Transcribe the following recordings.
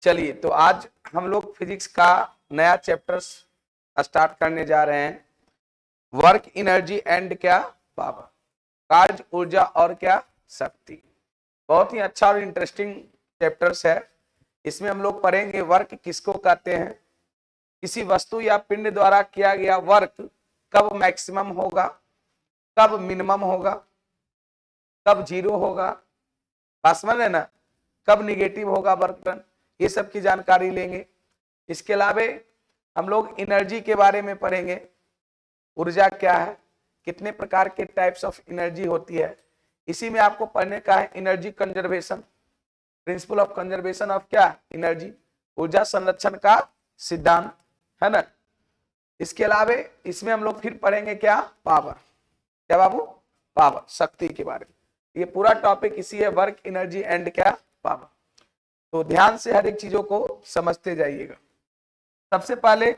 चलिए, तो आज हम लोग फिजिक्स का नया चैप्टर स्टार्ट करने जा रहे हैं। वर्क, एनर्जी एंड क्या पावर, कार्य, ऊर्जा और क्या शक्ति। बहुत ही अच्छा और इंटरेस्टिंग चैप्टर्स है। इसमें हम लोग पढ़ेंगे वर्क किसको कहते हैं, किसी वस्तु या पिंड द्वारा किया गया वर्क कब मैक्सिमम होगा, कब मिनिमम होगा, कब जीरो होगा, बात समझ रहे ना, कब निगेटिव होगा वर्क डन, ये सब की जानकारी लेंगे। इसके अलावा हम लोग एनर्जी के बारे में पढ़ेंगे, ऊर्जा क्या है, कितने प्रकार के टाइप्स ऑफ एनर्जी होती है। इसी में आपको पढ़ने का है energy conservation, principal of conservation of क्या एनर्जी, ऊर्जा संरक्षण का सिद्धांत, है ना। इसके अलावा इसमें हम लोग फिर पढ़ेंगे क्या पावर, क्या बाबू, पावर, शक्ति के बारे में। ये पूरा टॉपिक इसी है, वर्क, एनर्जी एंड क्या पावर। तो ध्यान से हर एक चीजों को समझते जाइएगा। सबसे पहले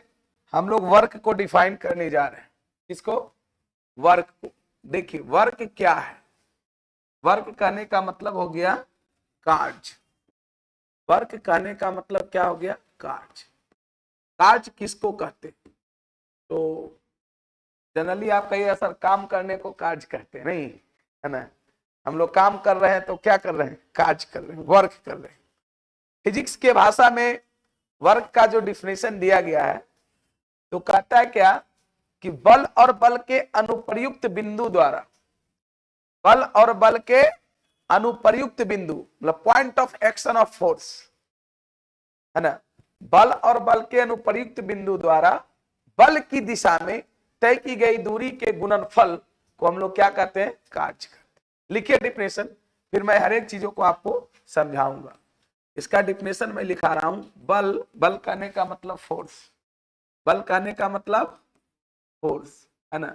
हम लोग वर्क को डिफाइन करने जा रहे हैं। किसको? वर्क को। देखिए वर्क क्या है, वर्क कहने का मतलब हो गया कार्य। वर्क कहने का मतलब क्या हो गया, कार्य। कार्य किसको कहते हैं? तो जनरली आप कहिए सर काम करने को कार्य कहते हैं, नहीं है ना। हम लोग काम कर रहे हैं तो क्या कर रहे हैं, कार्य कर रहे हैं, वर्क कर रहे हैं। फिजिक्स के भाषा में वर्क का जो डिफिनेशन दिया गया है तो कहता है क्या कि बल और बल के अनुप्रयुक्त बिंदु द्वारा, बल और बल के अनुप्रयुक्त बिंदु मतलब point of action of force, है ना। बल और बल के अनुप्रयुक्त बिंदु द्वारा बल की दिशा में तय की गई दूरी के गुणनफल को हम लोग क्या कहते हैं, कार्य कहते हैं। लिखिए डिफिनेशन, फिर मैं हर एक चीजों को आपको समझाऊंगा। इसका डिफिनेशन मैं लिखा रहा हूं। बल, बल कहने का मतलब फोर्स, बल कहने का मतलब फोर्स, है ना।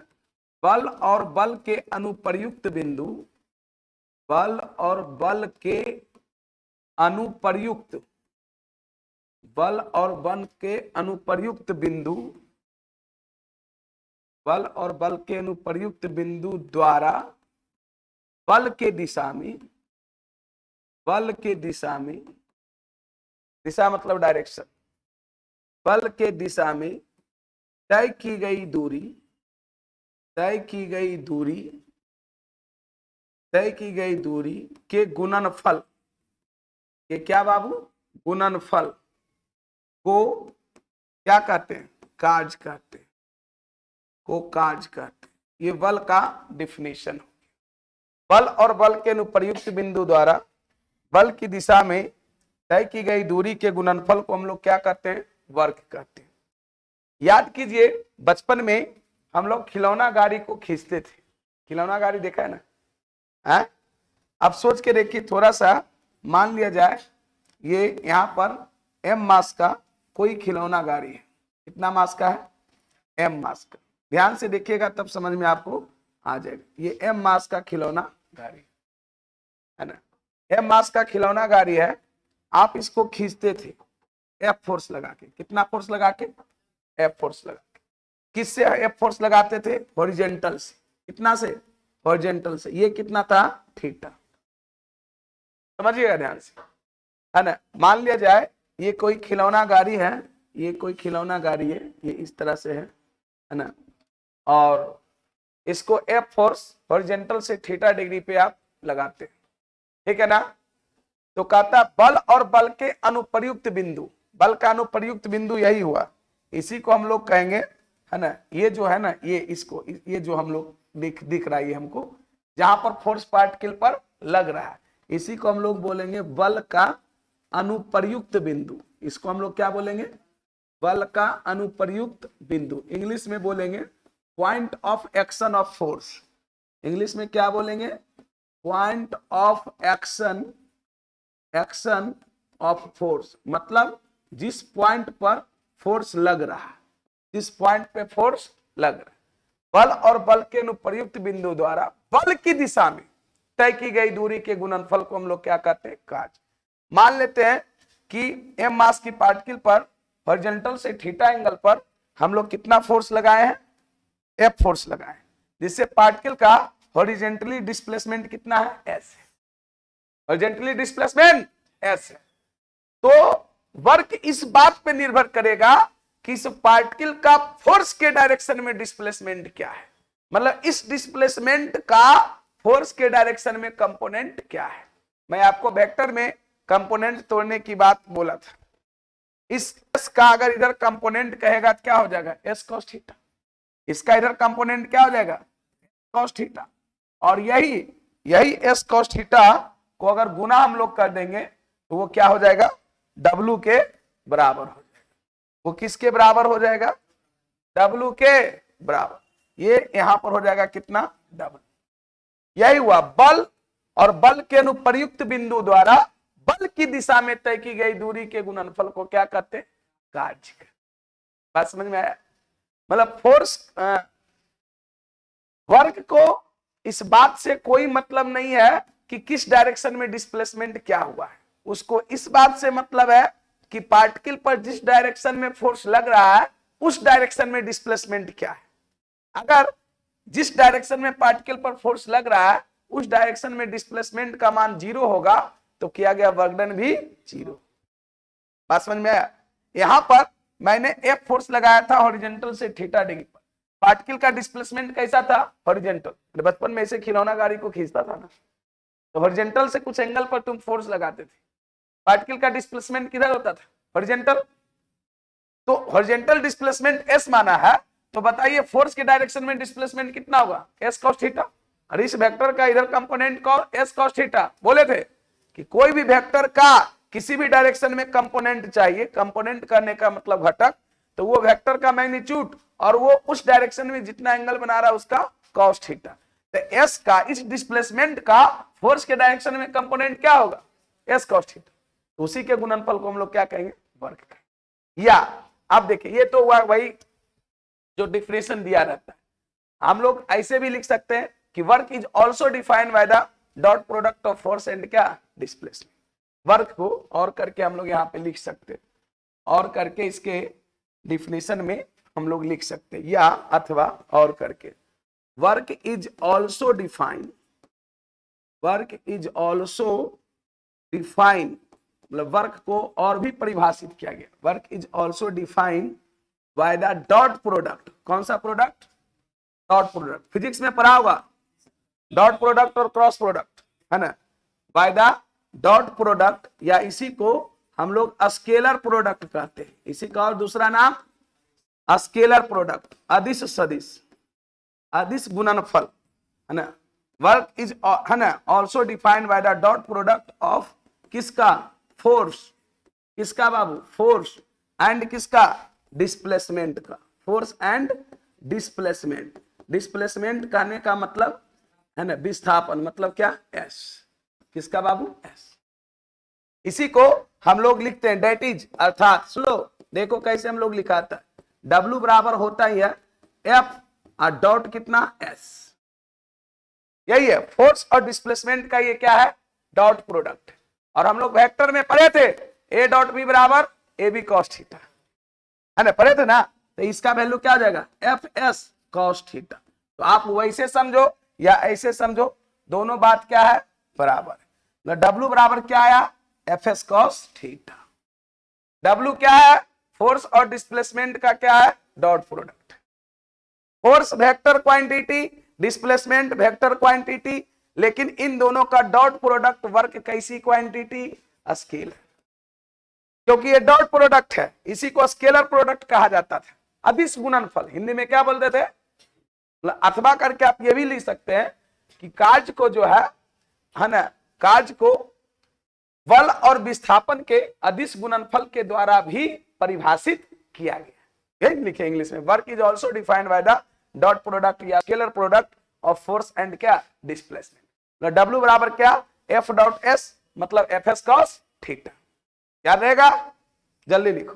बल और बल के अनुप्रयुक्त बिंदु, बल और बल के अनुप्रयुक्त, बल और बल के अनुप्रयुक्त बिंदु, बल और बल के अनुप्रयुक्त बिंदु द्वारा बल के दिशा में, बल के दिशा में, दिशा मतलब डायरेक्शन, बल के दिशा में तय की गई दूरी, तय की गई दूरी, तय की गई दूरी के गुणनफल के क्या बाबू, गुणनफल को क्या कहते हैं, कार्य कहते हैं, को कार्य कहते हैं। ये बल का डिफिनेशन हो। बल और बल के अनुप्रयुक्त बिंदु द्वारा बल की दिशा में तय की गई दूरी के गुणनफल को हम लोग क्या कहते हैं, वर्क कहते हैं। याद कीजिए बचपन में हम लोग खिलौना गाड़ी को खींचते थे। खिलौना गाड़ी देखा है ना, है? अब सोच के देखिए थोड़ा सा, मान लिया जाए ये यहां पर m मास का कोई खिलौना गाड़ी है। कितना मास का है, m मास का। ध्यान से देखिएगा तब समझ में आपको आ जाएगा। ये m मास का खिलौना गाड़ी है ना, m मास का खिलौना गाड़ी है। आप इसको खींचते थे F फोर्स लगा के। कितना फोर्स लगा के, F फोर्स लगा के। किससे F फोर्स लगाते थे, हॉरिजॉन्टल से। कितना से, हॉरिजॉन्टल से। ये कितना था, थीटा। समझिएगा ध्यान से, है ना। मान लिया जाए ये कोई खिलौना गाड़ी है, ये कोई खिलौना गाड़ी है, ये इस तरह से है ना। और इसको F फोर्स हॉरिजॉन्टल से थीटा डिग्री पे आप लगाते हैं, ठीक है ना। तो कहता बल और बल के अनुप्रयुक्त बिंदु, बल का अनुप्रयुक्त बिंदु यही हुआ, इसी को हम लोग कहेंगे, है ना। ये जो है ना, ये इसको, ये जो हम लोग दिख रहा है हमको, जहां पर फोर्स पार्टिकल पर लग रहा है, इसी को हम लोग बोलेंगे बल का अनुप्रयुक्त बिंदु। इसको हम लोग क्या बोलेंगे, बल का अनुप्रयुक्त बिंदु। इंग्लिश में बोलेंगे point of action of force. English में क्या बोलेंगे, point of action, action of force. मतलब जिस पॉइंट पर फोर्स लग रहा है, जिस पॉइंट पे फोर्स लग रहा है। बल और बल के अनुप्रयुक्त बिंदु द्वारा बल की दिशा में तय की गई दूरी के गुणनफल को हम लोग क्या कहते हैं, कार्य। मान लेते हैं कि m मास की पार्टिकल पर हॉरिजॉन्टल से थीटा एंगल पर हम लोग कितना फोर्स लगाए हैं, F फोर्स लगाए, जिससे पार्टिकल का हॉरिजॉन्टली डिस्प्लेसमेंट कितना है, S है। हॉरिजॉन्टली डिस्प्लेसमेंट S है। तो वर्क इस बात पे निर्भर करेगा कि इस पार्टिकल का फोर्स के डायरेक्शन में डिस्प्लेसमेंट क्या है, मतलब इस डिस्प्लेसमेंट का फोर्स के डायरेक्शन में कंपोनेंट क्या है। मैं आपको वेक्टर में कंपोनेंट तोड़ने की बात बोला था। इस S का अगर इधर कंपोनेंट कहेगा तो क्या हो जाएगा, S cos थीटा। इसका इधर कंपोनेंट क्या हो जाएगा, cos थीटा। और यही S cos थीटा को अगर गुना हम लोग कर देंगे तो वो क्या हो जाएगा, W के बराबर हो जाएगा। वो किसके बराबर हो जाएगा, W के बराबर। ये यहां पर हो जाएगा कितना, W। यही हुआ बल, और बल के अनुप्रयुक्त बिंदु द्वारा बल की दिशा में तय की गई दूरी के गुणनफल को क्या कहते हैं, कार्य। बात समझ में आया। मतलब फोर्स वर्क को इस बात से कोई मतलब नहीं है कि किस डायरेक्शन में डिस्प्लेसमेंट क्या हुआ है, उसको इस बात से मतलब है कि पार्टिकल पर जिस डायरेक्शन में फोर्स लग रहा है उस डायरेक्शन में डिस्प्लेसमेंट क्या है। अगर जिस डायरेक्शन में पार्टिकल पर फोर्स लग रहा है उस डायरेक्शन में डिस्प्लेसमेंट का मान 0 होगा तो किया गया वर्क डन भी 0। बात समझ में आया। यहां पर मैंने F फोर्स लगाया था हॉरिजॉन्टल से थीटा डिग्री पर, पार्टिकल का डिस्प्लेसमेंट कैसा था, हॉरिजॉन्टल। बचपन में ऐसे खिलौना गाड़ी को खींचता था ना, तो हॉरिजॉन्टल से कुछ एंगल पर तुम फोर्स लगाते थे, पार्टिकल का डिस्प्लेसमेंट किधर होता था, हॉरिजॉन्टल। तो हॉरिजॉन्टल डिस्प्लेसमेंट S माना है, तो बताइए फोर्स के डायरेक्शन में डिस्प्लेसमेंट कितना होगा, S cos थीटा। और इस वेक्टर का इधर कंपोनेंट S cos थीटा। बोले थे कि कोई भी वेक्टर का किसी भी डायरेक्शन में कंपोनेंट चाहिए, कंपोनेंट करने का मतलब घटक, तो वो वेक्टर का मैग्नीट्यूड और वो उस डायरेक्शन में जितना एंगल बना रहा है उसका cos थीटा। तो S का इस डिस्प्लेसमेंट का फोर्स के डायरेक्शन में कंपोनेंट क्या होगा, S cos थीटा। तो उसी के गुणनफल को हम लोग क्या कहेंगे, वर्क कहेंगे। या अब देखिए ये तो हुआ वही जो डिफिनेशन दिया रहता है। हम लोग ऐसे भी लिख सकते हैं कि work is also defined by the dot product of force and क्या, डिस्प्लेसमेंट। वर्क को और करके हम लोग यहाँ पे लिख सकते हैं, और करके इसके डिफिनेशन में हम लोग लिख सकते हैं, या अथवा और करके work is also defined, work is also defined, मतलब वर्क को और भी परिभाषित किया गया। Work is also defined by the dot product. कौन सा प्रोडक्ट, डॉट प्रोडक्ट। फिजिक्स में पढ़ा होगा डॉट प्रोडक्ट और क्रॉस प्रोडक्ट, है ना। बाय द डॉट प्रोडक्ट, या इसी को हम लोग स्केलर प्रोडक्ट कहते हैं, इसी का और दूसरा नाम स्केलर प्रोडक्ट, अदिश सदिश, अदिश गुणनफल, है ना। वर्क इज, है ना, also defined by the dot product of किसका, फोर्स, किसका बाबू, फोर्स, एंड किसका, डिस्प्लेसमेंट का, फोर्स एंड डिस्प्लेसमेंट। डिस्प्लेसमेंट कहने का मतलब है ना विस्थापन, मतलब क्या, S। किसका बाबू, S। इसी को हम लोग लिखते हैं डेट इज, अर्थात सुनो देखो कैसे हम लोग लिखाता है, W बराबर होता ही है F और डॉट कितना, S। यही है फोर्स और डिस्प्लेसमेंट का ये क्या है, डॉट प्रोडक्ट। और हम लोग वेक्टर में पढ़े थे A डॉट B बराबर AB cos थीटा, है ना, पढ़े थे ना। तो इसका वैल्यू क्या आ जाएगा, FS cos थीटा। तो आप वैसे समझो या ऐसे समझो, दोनों बात क्या है, बराबर है। W बराबर क्या आया, FS cos थीटा। W क्या है, फोर्स और डिस्प्लेसमेंट का क्या है, dot product. Force vector quantity, displacement vector quantity, लेकिन इन दोनों का डॉट प्रोडक्ट वर्क कैसी क्वांटिटी, स्केलर। क्योंकि ये डॉट प्रोडक्ट है, इसी को स्केलर प्रोडक्ट कहा जाता था। अदिश गुणनफल हिंदी में क्या बोलते थे, अथवा करके आप ये भी लिख सकते हैं कि कार्य को जो है ना, कार्य को बल और विस्थापन के अदिश गुणनफल के द्वारा भी परिभाषित किया गया। यही लिखे इंग्लिश में, work is also defined by the dot product या scalar product of force and क्या, डिस्प्लेसमेंट। W बराबर क्या, F डॉट S, मतलब FS cos थीटा। याद रहेगा, जल्दी लिखो,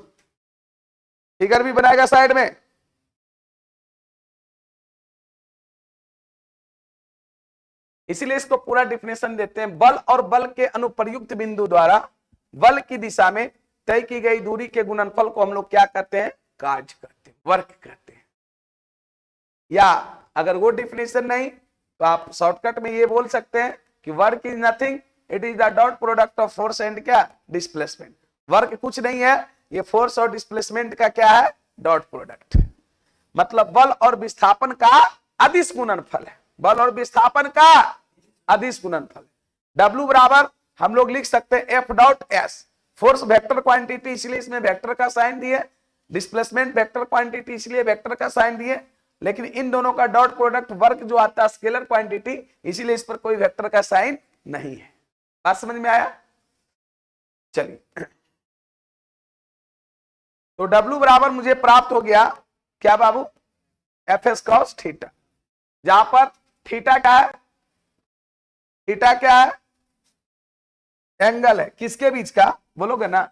फिगर भी बनाएगा साइड में। इसीलिए इसको पूरा डिफिनेशन देते हैं, बल और बल के अनुप्रयुक्त बिंदु द्वारा बल की दिशा में तय की गई दूरी के गुणनफल को हम लोग क्या कहते हैं, कार्य कहते हैं, वर्क कहते हैं। या अगर वो डिफिनेशन नहीं तो आप शॉर्टकट में ये बोल सकते हैं कि work is nothing, it is the dot product of force and क्या, डिस्प्लेसमेंट। वर्क कुछ नहीं है, ये फोर्स और डिस्प्लेसमेंट का क्या है, डॉट प्रोडक्ट। मतलब बल और विस्थापन का अदिश गुणनफल है, बल और विस्थापन का अदिश गुणनफल। W बराबर हम लोग लिख सकते हैं F dot S, force vector quantity इसलिए इसमें वेक्टर का साइन दिए, डिस्प्लेसमेंट वेक्टर क्वांटिटी इसलिए वेक्टर का साइन दिए, लेकिन इन दोनों का डॉट प्रोडक्ट वर्क जो आता है स्केलर क्वांटिटी, इसीलिए इस पर कोई वेक्टर का साइन नहीं है। बात समझ में आया? चलिए, तो W बराबर मुझे प्राप्त हो गया क्या बाबू, एफ एस कॉस थीटा, जहां पर थीटा क्या है, थीटा क्या है, एंगल है किसके बीच का, बोलोगे ना,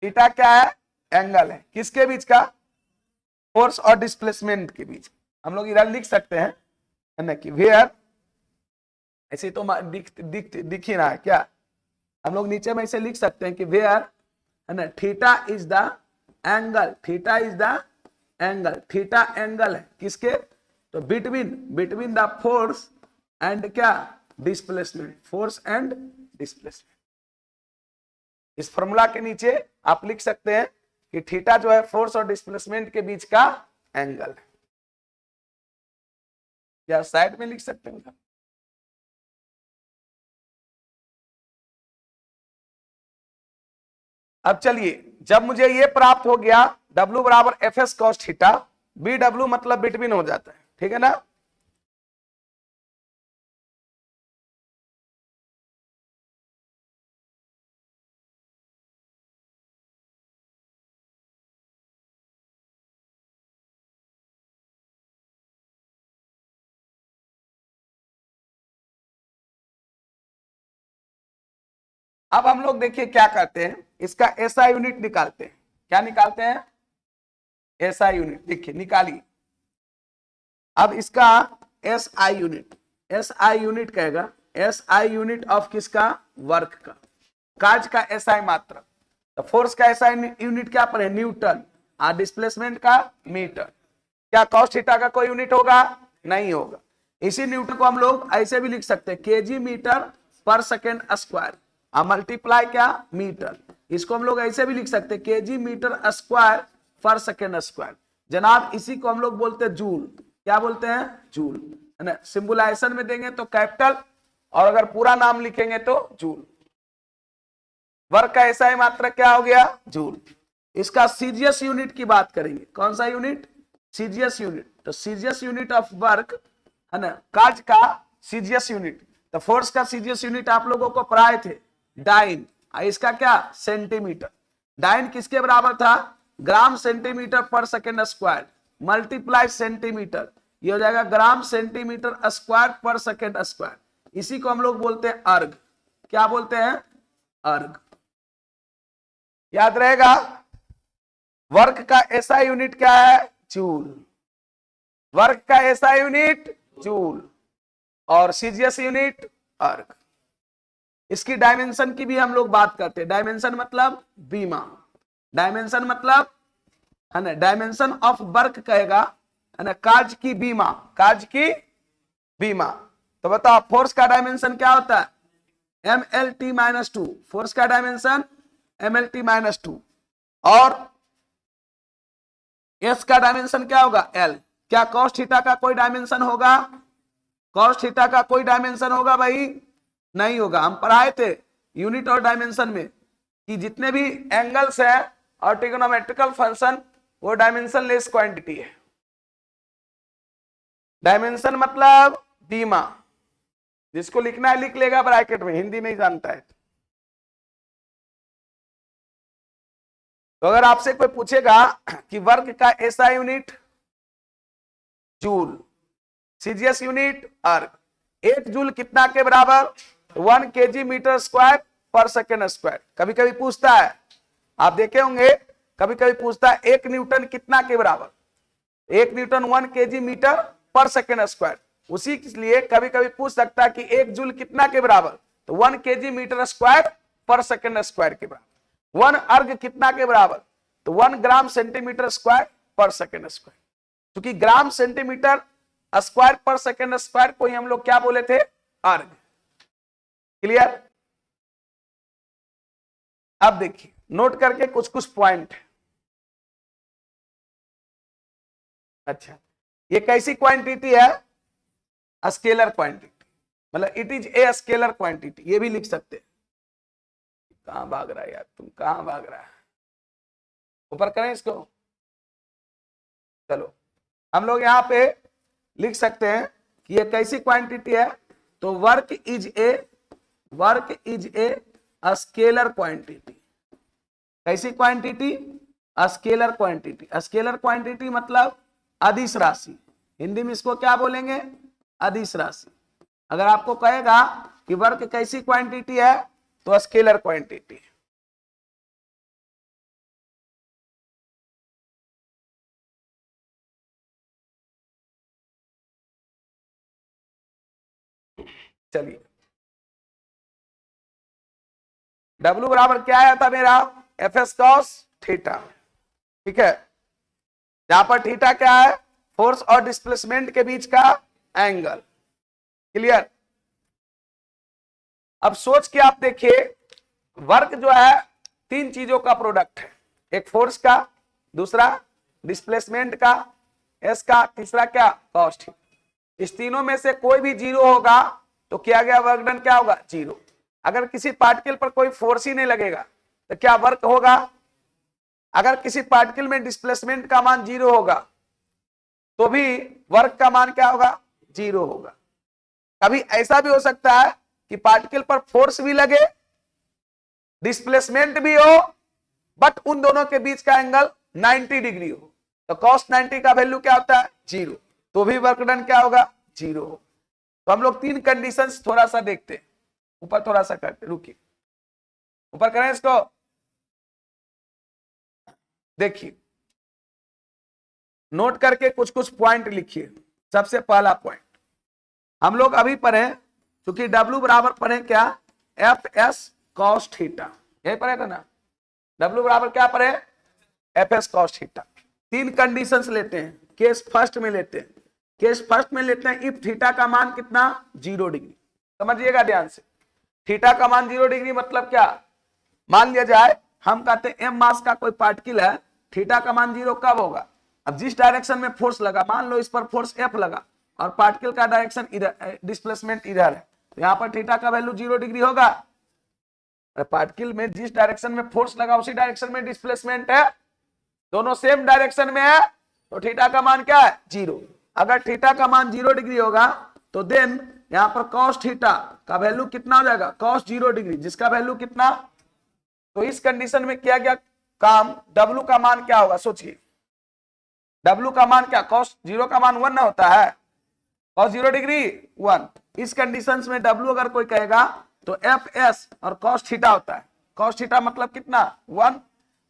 थीटा क्या है, एंगल है किसके बीच का, फोर्स और डिस्प्लेसमेंट के बीच। हम लोग इधर लिख सकते हैं है ना कि वेयर, ऐसे तो दिख ही रहा है क्या, हम लोग नीचे में ऐसे लिख सकते हैं कि वेयर है ना, theta is the angle, theta is the angle, theta angle है किसके, तो बिटवीन द फोर्स एंड क्या, डिस्प्लेसमेंट, फोर्स एंड डिस्प्लेसमेंट। इस फॉर्मूला के नीचे आप लिख सकते हैं कि थीटा जो है फोर्स और डिस्प्लेसमेंट के बीच का एंगल है, या साइड में लिख सकते हैं। अब चलिए, जब मुझे ये प्राप्त हो गया W बराबर F S cos theta, B W मतलब बिटवीन हो जाता है, ठीक है ना। अब हम लोग देखिए क्या करते हैं, इसका एसआई यूनिट निकालते हैं। क्या निकालते हैं, एसआई यूनिट। देखिए निकालिए, अब इसका एसआई यूनिट, एसआई यूनिट कहेगा, एसआई यूनिट ऑफ किसका, वर्क का, कार्य का एसआई मात्रक। तो फोर्स का एसआई यूनिट क्या पर है, न्यूटन, और डिस्प्लेसमेंट का मीटर। क्या कॉस थीटा का कोई यूनिट होगा, नहीं होगा। इसी न्यूटन को हम लोग ऐसे भी लिख सकते हैं, केजी मीटर पर सेकेंड स्क्वायर, मल्टीप्लाई क्या, मीटर। इसको हम लोग ऐसे भी लिख सकते हैं, केजी मीटर स्क्वायर पर सेकेंड स्क्वायर। जनाब इसी को हम लोग बोलते हैं जूल। क्या बोलते हैं, जूल, है ना। सिंबुलाइजेशन में देंगे तो कैपिटल, और अगर पूरा नाम लिखेंगे तो जूल। वर्क का एसआई मात्रक क्या हो गया, जूल। इसका सीजीएस यूनिट की बात करेंगे, कौन सा यूनिट, सीजीएस यूनिट। तो सीजीएस यूनिट ऑफ वर्क है ना, कार्य का सीजीएस यूनिट। तो फोर्स का सीजीएस यूनिट आप लोगों को पढ़ाए थे, डाइन। इसका क्या, सेंटीमीटर। डाइन किसके बराबर था, ग्राम सेंटीमीटर पर सेकेंड स्क्वायर मल्टीप्लाई सेंटीमीटर, ये हो जाएगा ग्राम सेंटीमीटर स्क्वायर पर सेकेंड स्क्वायर। इसी को हम लोग बोलते हैं अर्ग। क्या बोलते हैं, अर्ग। याद रहेगा, वर्क का एसआई यूनिट क्या है, जूल। वर्क का एसआई यूनिट जूल, और सीजीएस यूनिट अर्ग। इसकी डायमेंशन की भी हम लोग बात करते हैं। डायमेंशन मतलब बीमा, डायमेंशन मतलब है ना, डायमेंशन ऑफ वर्क कहेगा है ना, कार्य की बीमा, कार्य की बीमा। तो बताओ फोर्स का डायमेंशन क्या होता है, MLT-2। फोर्स का डायमेंशन MLT-2, और एस का डायमेंशन क्या होगा, L। क्या कॉस थीटा का कोई डायमेंशन होगा, कॉस थीटा का कोई डायमेंशन होगा भाई, नहीं होगा। हम पढ़ाए थे यूनिट और डायमेंशन में कि जितने भी एंगल्स है और ट्रिग्नोमेट्रिकल फंक्शन, वो डायमेंशन लेस क्वांटिटी है। डायमेंशन मतलब बीमा, जिसको लिखना है लिख लेगा ब्रैकेट में, हिंदी नहीं जानता है तो। अगर आपसे कोई पूछेगा कि वर्क का SI unit joule, CGS unit अर्ग, 1 जूल कितना के बराबर, 1 केजी मीटर स्क्वायर पर सेकेंड स्क्वायर। कभी कभी पूछता है, आप देखे होंगे कभी कभी पूछता है 1 न्यूटन कितना के बराबर, 1 न्यूटन 1 केजी मीटर पर सेकेंड स्क्वायर। उसी के लिए कभी कभी पूछ सकता है कि 1 जूल कितना के बराबर, तो 1 केजी मीटर स्क्वायर पर सेकेंड स्क्वायर के बराबर। 1 अर्ग कितना के बराबर, तो 1 ग्राम सेंटीमीटर स्क्वायर पर सेकेंड स्क्वायर। क्योंकि ग्राम सेंटीमीटर स्क्वायर पर सेकेंड स्क्वायर को ही हम लोग क्या बोले थे, अर्ग। क्लियर। अब देखिए नोट करके कुछ कुछ पॉइंट। अच्छा, ये कैसी क्वांटिटी है? स्केलर क्वांटिटी, मतलब it is a scalar quantity, ये भी लिख सकते हैं। कहां भाग रहा है यार, तुम कहां भाग रहा है? ऊपर करें इसको। चलो हम लोग यहाँ पे लिख सकते हैं कि ये कैसी क्वांटिटी है, तो work is a scalar quantity. कैसी quantity? Scalar quantity. Scalar quantity मतलब अदिश राशि। हिंदी में इसको क्या बोलेंगे? अदिश राशि। अगर आपको कहेगा कि वर्क कैसी क्वांटिटी है, तो स्केलर क्वांटिटी। चलिए W बराबर क्या आया था मेरा? F S cos theta. ठीक है, यहां पर थीटा क्या है? फोर्स और डिस्प्लेसमेंट के बीच का एंगल। क्लियर? अब सोच के आप देखिए, वर्क जो है तीन चीजों का प्रोडक्ट है। एक फोर्स का, दूसरा डिस्प्लेसमेंट का, एस का, तीसरा क्या? कॉस्ट। इस तीनों में से कोई भी जीरो होगा तो किया गया वर्क डन क्या होगा? जीरो। अगर किसी पार्टिकल पर कोई फोर्स ही नहीं लगेगा तो क्या वर्क होगा? अगर किसी पार्टिकल में डिस्प्लेसमेंट का मान जीरो होगा तो भी वर्क का मान क्या होगा? जीरो होगा। कभी ऐसा भी हो सकता है कि पार्टिकल पर फोर्स भी लगे, डिस्प्लेसमेंट भी हो, बट उन दोनों के बीच का एंगल 90 डिग्री हो, तो कॉस 90 का वैल्यू क्या होता है? जीरो। तो भी वर्क डन क्या होगा? जीरो। तो हम लोग तीन कंडीशंस थोड़ा सा देखते हैं। ऊपर थोड़ा सा करते, रुकिए ऊपर करें इसको। देखिए नोट करके कुछ कुछ पॉइंट लिखिए। सबसे पहला पॉइंट हम लोग अभी पढ़े, क्योंकि W बराबर पढ़े क्या? F S cos theta. यही पढ़े थे ना? W बराबर क्या पढ़े? F S cos theta. तीन कंडीशंस लेते हैं। केस फर्स्ट में लेते हैं, इफ थीटा का मान कितना? 0 डिग्री। समझिएगा ध्यान से। थीटा का मान 0 डिग्री मतलब क्या? मान लिया जाए हम कहते हैं एम मास का कोई पार्टिकल है, थीटा का मान 0 कब होगा? अब जिस डायरेक्शन में फोर्स लगा, मान लो इस पर फोर्स एफ लगा और पार्टिकल का डायरेक्शन इधर, डिस्प्लेसमेंट इधर है, तो यहां पर थीटा का वैल्यू 0 डिग्री होगा। पार्टिकल में जिस डायरेक्शन में फोर्स लगा उसी डायरेक्शन में डिस्प्लेसमेंट है, दोनों सेम डायरेक्शन में है, तो थीटा का मान क्या है? 0। अगर थीटा का मान 0 डिग्री होगा तो देन यहां पर कॉस थीटा का वैल्यू कितना हो जाएगा? कॉस 0 डिग्री, जिसका वैल्यू कितना? तो इस कंडीशन में किया गया काम, W का मान क्या होगा? सोचिए, W का मान क्या? कॉस 0 का मान 1 ना होता है, कॉस 0 डिग्री 1। इस कंडीशन में W अगर कोई कहेगा तो एफ एस और कॉस थीटा होता है। कॉस थीटा मतलब कितना? 1।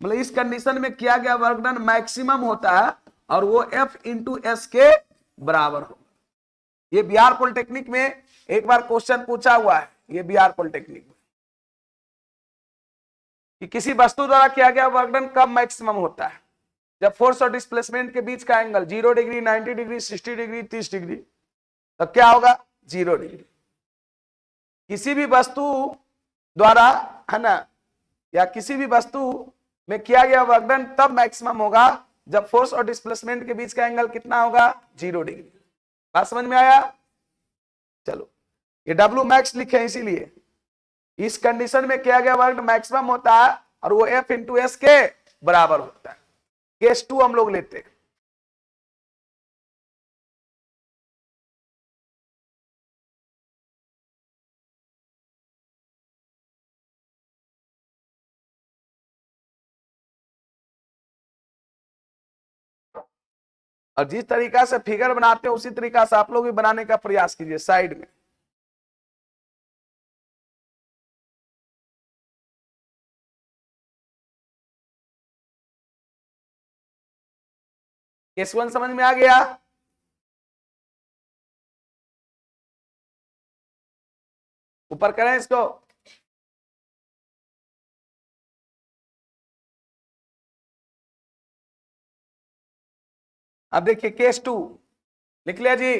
मतलब इस कंडीशन में किया गया वर्क डन मैक्सिमम होता है और वो एफ इंटू एस के बराबर होगा। ये बिहार पॉलिटेक्निक में एक बार क्वेश्चन पूछा हुआ है, ये बिहार पॉलिटेक्निक में, कि किसी वस्तु द्वारा किया गया वर्क डन कब मैक्सिमम होता है? जब फोर्स और डिस्प्लेसमेंट के बीच का angle 0 degree, 90 degree, 60 degree, 30 degree, तब क्या होगा? 0 डिग्री। किसी भी वस्तु द्वारा, है ना, या किसी भी वस्तु में किया गया वर्क डन तब मैक्सिमम होगा जब फोर्स और डिस्प्लेसमेंट के बीच का एंगल कितना होगा? 0 डिग्री। बात समझ में आया? चलो ये W मैक्स लिखे हैं, इसीलिए इस कंडीशन में किया गया वर्क मैक्सिमम होता है और वो F इंटू एस के बराबर होता है। केस 2 हम लोग लेते हैं। और जिस तरीका से फिगर बनाते हैं उसी तरीका से आप लोग भी बनाने का प्रयास कीजिए साइड में। केस 1 समझ में आ गया? ऊपर करें इसको। अब देखिए केस 2 लिख लिया जी।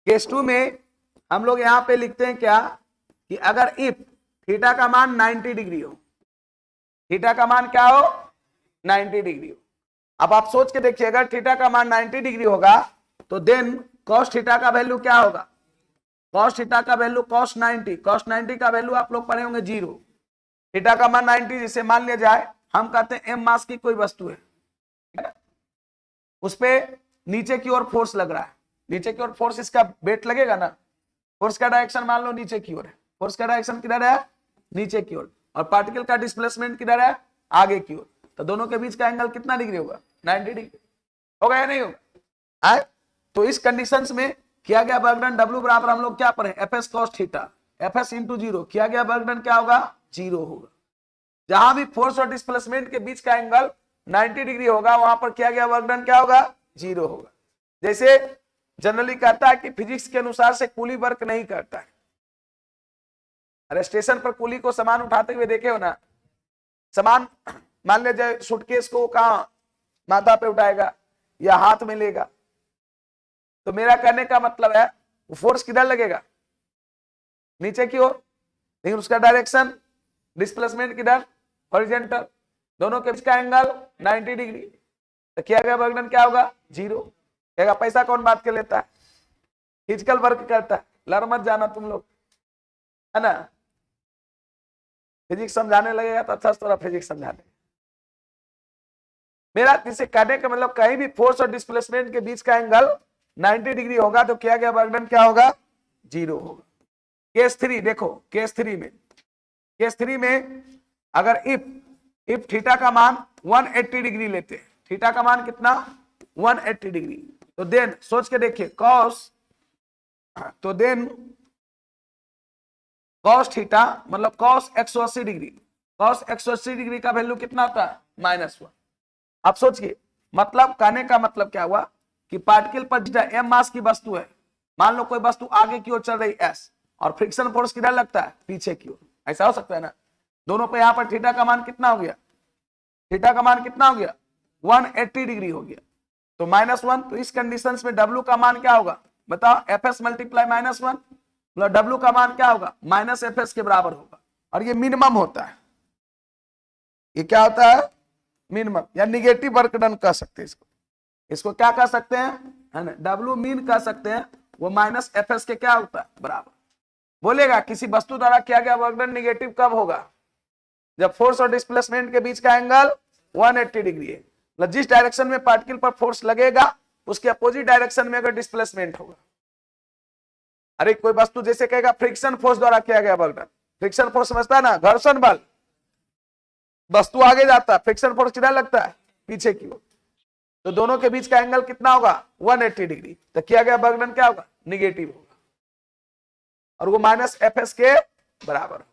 केस 2 में हम लोग यहां पे लिखते हैं क्या, कि अगर इफ थीटा का मान 90 डिग्री हो, थीटा का मान क्या हो 90 डिग्री हो। अब आप सोच के देखिए, अगर थीटा का मान 90 डिग्री होगा तो देन कॉस थीटा का वैल्यू क्या होगा, कॉस थीटा का वैल्यू कॉस 90 का वैल्यू आप लोग पढ़े होंगे 0। थीटा का मान 90, जिसे मान लिया जाए हम कहते हैं एम मास की कोई वस्तु है, उस पे नीचे की ओर फोर्स लग रहा है, नीचे की ओर फोर्स, इसका वेट लगेगा ना, फोर्स का डायरेक्शन मान लो नीचे की ओर है, फोर्स का डायरेक्शन किधर है नीचे की ओर, और पार्टिकल का डिस्प्लेसमेंट किधर है आगे की ओर, तो दोनों के बीच का एंगल कितना डिग्री होगा 90 डिग्री होगा या नहीं होगा। तो इस कंडीशंस में किया गया वर्क डन W बराबर हम लोग क्या पढ़े F S cos theta, F S into 0, किया गया वर्क डन क्या होगा 0 होगा। जहां भी फोर्स और डिस्प्लेसमेंट के बीच का एंगल 90 डिग्री होगा वहां पर किया गया वर्क डन क्या होगा 0 होगा। जैसे जनरली कहता है कि फिजिक्स के अनुसार से कूली वर्क नहीं करता है, अरे स्टेशन पर कूली को सामान उठाते हुए देखे हो ना, सामान मान ले जाए सूटकेस को कहां माथा पे उठाएगा या हाथ में लेगा, तो मेरा कहने का मतलब है वो फोर्स किधर लगेगा नीचे की ओर, लेकिन उसका डायरेक्शन डिस्प्लेसमेंट किधर हॉरिजॉन्टल, दोनों के बीच का एंगल 90 डिग्री, तो किया गया वर्क डन क्या होगा 0। कहेगा पैसा कौन बात के लेता है, फिजिकल वर्क करता है, लड़ मत जाना तुम लोग, है ना, फिजिक्स समझाने लगेगा तो अच्छा थोड़ा फिजिक्स समझा दे। मेरा इसे कहने का मतलब कहीं भी फोर्स और डिस्प्लेसमेंट के बीच का एंगल 90 डिग्री होगा तो किया गया वर्क डन क्या होगा 0 होगा। केस 3 देखो, केस 3 में अगर इफ थीटा का मान 180 डिग्री लेते हैं, थीटा का मान कितना 180 डिग्री, तो देन सोच के देखिए कॉस, तो देन कॉस थीटा मतलब कॉस 180 डिग्री, कॉस 180 डिग्री का वैल्यू कितना होता है -1। अब सोचिए, मतलब कहने का मतलब क्या हुआ कि पार्टिकल पर एम मास की वस्तु है, मान लो कोई वस्तु आगे की ओर चल रही एस और फ्रिक्शन फोर्स किधर लगता है पीछे की ओर, ऐसा हो सकता है ना, दोनों पे यहां पर थीटा का मान कितना हो गया, थीटा का मान कितना हो गया 180 डिग्री हो गया, तो -1, तो इस कंडीशन में W का मान क्या होगा बताओ, एफ एस मल्टीप्लाई -1 मतलब W का मान क्या होगा -FS के बराबर होगा, और ये मिनिमम होता है, ये क्या होता है मिनिमम या निगेटिव वर्क डन कह सकते हैं इसको क्या कह सकते हैं, है ना, W मीन कह सकते हैं, वो -FS के क्या होता है बराबर। बोलेगा किसी वस्तु द्वारा किया गया वर्क डन निगेटिव कब होगा, जब फोर्स और डिस्प्लेसमेंट के बीच का एंगल 180 डिग्री है, मतलब जिस डायरेक्शन में पार्टिकल पर फोर्स लगेगा उसके अपोजिट डायरेक्शन में अगर डिस्प्लेसमेंट होगा। अरे कोई वस्तु जैसे कहेगा फ्रिक्शन फोर्स द्वारा किया गया वर्क डन, फ्रिक्शन फोर्स समझता है ना, घर्षण बल, वस्तु आगे जाता है, फ्रिक्शन फोर्स किधर लगता है पीछे की ओर, तो दोनों के बीच का एंगल कितना होगा 180 डिग्री, तो किया गया वर्क डन क्या होगा निगेटिव होगा, और वो -FS के बराबर।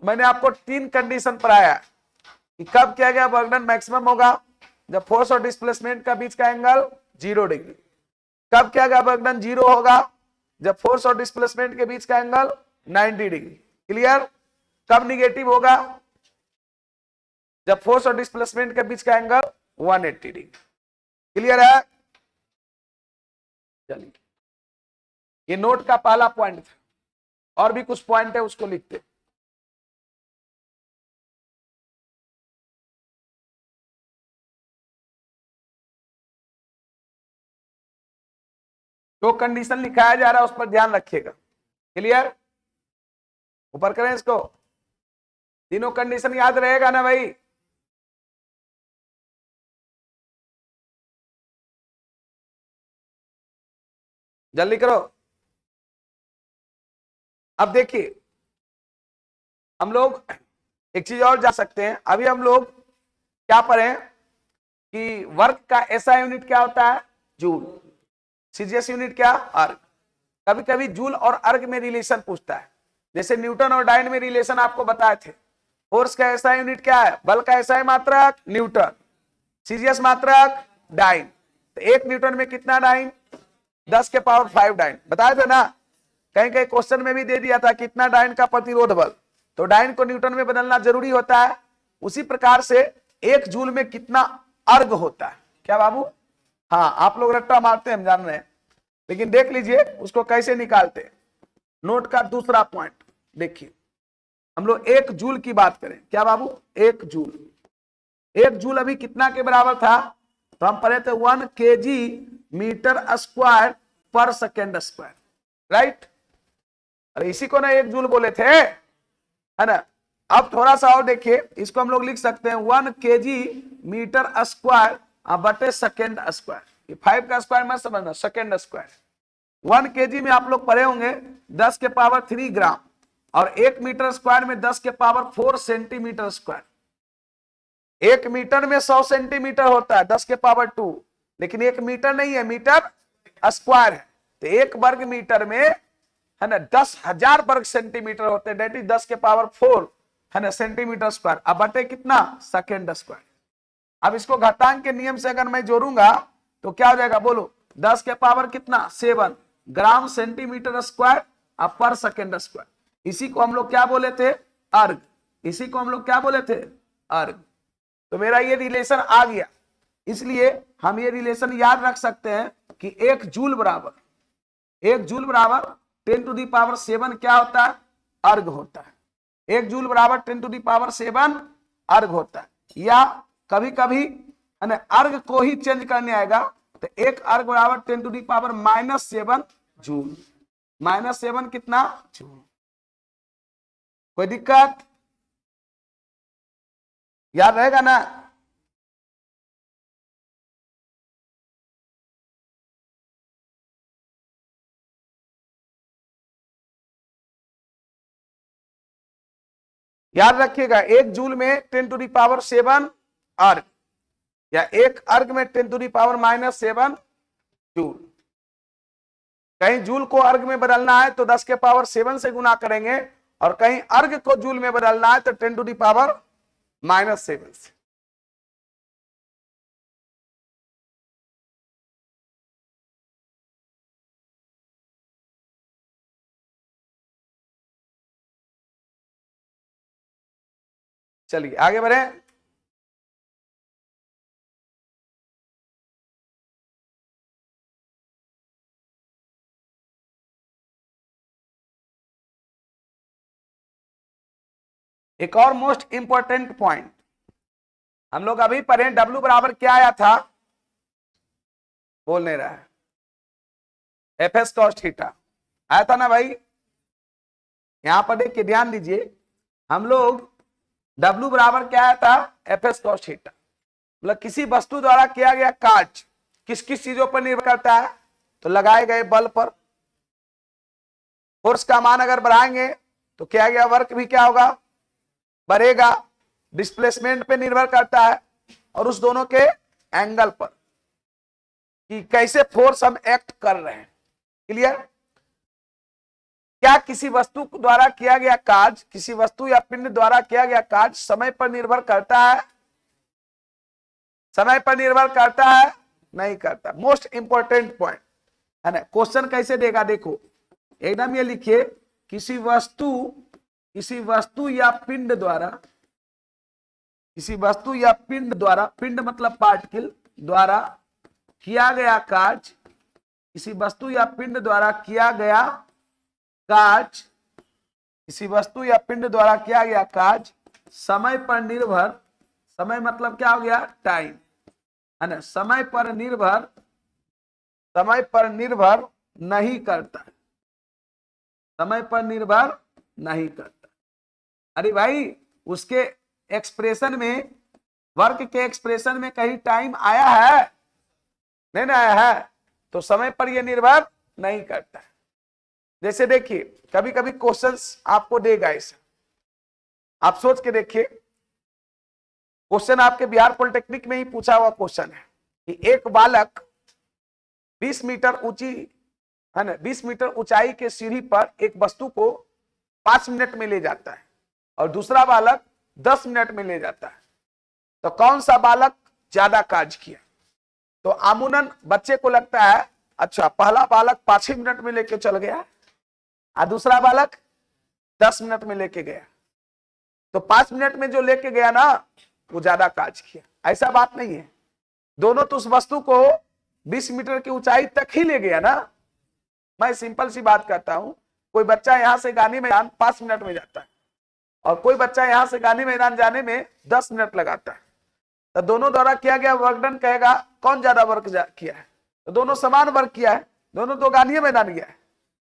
मैंने आपको 3 कंडीशन पढ़ाया कि कब किया गया वर्क डन मैक्सिमम होगा, जब फोर्स और डिस्प्लेसमेंट का बीच का एंगल 0 डिग्री, कब किया गया वर्क डन 0 होगा, जब फोर्स और डिस्प्लेसमेंट के बीच का एंगल 90 डिग्री, क्लियर, कब निगेटिव होगा, जब फोर्स और डिस्प्लेसमेंट के बीच का एंगल 180 डिग्री, क्लियर है। चलिए ये नोट का पहला पॉइंट था, और भी कुछ पॉइंट है उसको लिखते। जो कंडीशन लिखाया जा रहा है उस पर ध्यान रखिएगा, क्लियर, ऊपर करें इसको, तीनों कंडीशन याद रहेगा ना भाई, जल्दी करो। अब देखिए हम लोग एक चीज और जा सकते हैं, अभी हम लोग क्या पढ़े कि वर्क का ऐसा यूनिट क्या होता है जूल, सीजीएस यूनिट क्या अर्ग, कभी कभी जूल और अर्ग में रिलेशन पूछता है, जैसे न्यूटन और डाइन में रिलेशन आपको बताए थे, फोर्स का ऐसा यूनिट क्या है, बल का ऐसा मात्रक न्यूटन, सीजीएस मात्रक डाइन, तो 1 न्यूटन में कितना डाइन 10 के पावर 5 डाइन, बताए थे ना, कहीं कहीं क्वेश्चन में भी दे दिया था कितना डाइन का प्रतिरोध बल, तो डाइन को न्यूटन में बदलना जरूरी होता है। उसी प्रकार से 1 जूल में कितना अर्ग होता है, क्या बाबू, हाँ आप लोग रट्टा मारते हैं हम जान रहे हैं, लेकिन देख लीजिए उसको कैसे निकालते हैं। नोट का दूसरा पॉइंट देखिए, हम लोग 1 जूल की बात करें, क्या बाबू, 1 जूल। 1 जूल अभी कितना के बराबर था, तो हम पढ़े थे 1 kg मीटर स्क्वायर पर सेकेंड स्क्वायर, राइट। अरे इसी को ना 1 जूल बोले थे, है ना। अब थोड़ा सा और देखिए, इसको हम लोग लिख सकते हैं 1 kg मीटर स्क्वायर बटे सेकेंड स्क्वायर। ये 5 का स्क्वायर मत समझना, सेकेंड स्क्वायर। 1 kg में आप लोग पढ़े होंगे 10 के पावर 3 ग्राम, और 1 मीटर स्क्वायर में 10 के पावर 4 सेंटीमीटर स्क्वायर। 1 मीटर में 100 सेंटीमीटर होता है, 10 के पावर 2, लेकिन 1 मीटर नहीं है, मीटर स्क्वायर है। तो 1 वर्ग मीटर में, है ना, 10,000 वर्ग सेंटीमीटर होते हैं, डेट इज 10 के पावर 4, है ना, सेंटीमीटर स्क्वायर। अब बटे कितना, सेकेंड स्क्वायर। अब इसको घातांक के नियम से अगर मैं जोड़ूंगा तो क्या हो जाएगा, बोलो, 10 के पावर कितना, 7 ग्राम सेंटीमीटर स्क्वायर पर सेकेंड स्क्वायर। इसी को हम लोग क्या बोले थे, अर्ग। इसी को हम लोग क्या बोले थे, अर्ग। तो मेरा ये रिलेशन आ गया, इसलिए हम ये रिलेशन याद रख सकते हैं कि 1 जूल बराबर 10 टू दी पावर 7 क्या होता है, अर्ग होता है। 1 जूल बराबर 10 टू दी पावर 7 अर्ग होता है। या कभी कभी, है ना, अर्ग को ही चेंज करने आएगा, तो 1 अर्ग बराबर 10 टू दी पावर -7 जूल। -7 कितना, जूल। कोई दिक्कत, याद रहेगा ना। याद रखिएगा, 1 जूल में 10 टू दी पावर 7 अर्ग, या 1 अर्ग में 10 टू दी पावर -7 जूल। कहीं जूल को अर्ग में बदलना है तो 10 के पावर 7 से गुना करेंगे, और कहीं अर्ग को जूल में बदलना है तो 10 टू दी पावर -7 से। चलिए आगे बढ़े। एक और मोस्ट इंपॉर्टेंट पॉइंट हम लोग अभी पढ़े, W बराबर क्या आया था, बोल नहीं रहा है, FS cos थीटा आया था ना भाई। यहां पर देखिए, ध्यान दीजिए, हम लोग W बराबर क्या आया था, FS cos थीटा। मतलब किसी वस्तु द्वारा किया गया कार्य किस किस चीजों पर निर्भर करता है, तो लगाए गए बल पर। फोर्स का मान अगर बढ़ाएंगे तो किया गया वर्क भी क्या होगा, बढ़ेगा। डिस्प्लेसमेंट पे निर्भर करता है, और उस दोनों के एंगल पर कि कैसे फोर्स हम एक्ट कर रहे हैं। क्लियर। क्या किसी वस्तु द्वारा किया गया कार्य, किसी वस्तु या पिंड द्वारा किया गया कार्य समय पर निर्भर करता है, समय पर निर्भर करता है, नहीं करता। मोस्ट इंपॉर्टेंट पॉइंट, है ना। क्वेश्चन कैसे देगा, देखो एकदम ये लिखिए, किसी वस्तु या पिंड द्वारा, किसी वस्तु या पिंड द्वारा, पिंड मतलब पार्टिकल, द्वारा किया गया कार्य, किसी वस्तु या पिंड द्वारा किया गया कार्य, किसी वस्तु या पिंड द्वारा किया गया कार्य समय पर निर्भर, समय मतलब क्या हो गया, टाइम, है ना, समय पर निर्भर नहीं करता, समय पर निर्भर नहीं करता। अरे भाई, उसके एक्सप्रेशन में, वर्क के एक्सप्रेशन में कहीं टाइम आया है, नहीं ना आया है, तो समय पर यह निर्भर नहीं करता है। जैसे देखिए, कभी कभी क्वेश्चंस आपको देगा ऐसा, आप सोच के देखिए, क्वेश्चन आपके बिहार पॉलिटेक्निक में ही पूछा हुआ क्वेश्चन है कि एक बालक 20 मीटर ऊंची, है ना, 20 मीटर ऊंचाई के सीढ़ी पर एक वस्तु को 5 मिनट में ले जाता है, और दूसरा बालक 10 मिनट में ले जाता है, तो कौन सा बालक ज्यादा कार्य किया। तो आमूनन बच्चे को लगता है, अच्छा पहला बालक 5 ही मिनट में लेके चल गया, और दूसरा बालक 10 मिनट में लेके गया, तो 5 मिनट में जो लेके गया ना, वो ज्यादा कार्य किया। ऐसा बात नहीं है, दोनों तो उस वस्तु को 20 मीटर की ऊंचाई तक ही ले गया ना। मैं सिंपल सी बात करता हूं, कोई बच्चा यहां से गानी में 5 मिनट में जाता है, और कोई बच्चा यहां से गांधी मैदान जाने में 10 मिनट लगाता है, तो दोनों द्वारा किया गया वर्क डन कहेगा कौन ज्यादा वर्क किया है, तो दोनों समान वर्क किया है, दोनों तो गांधी मैदान गया है,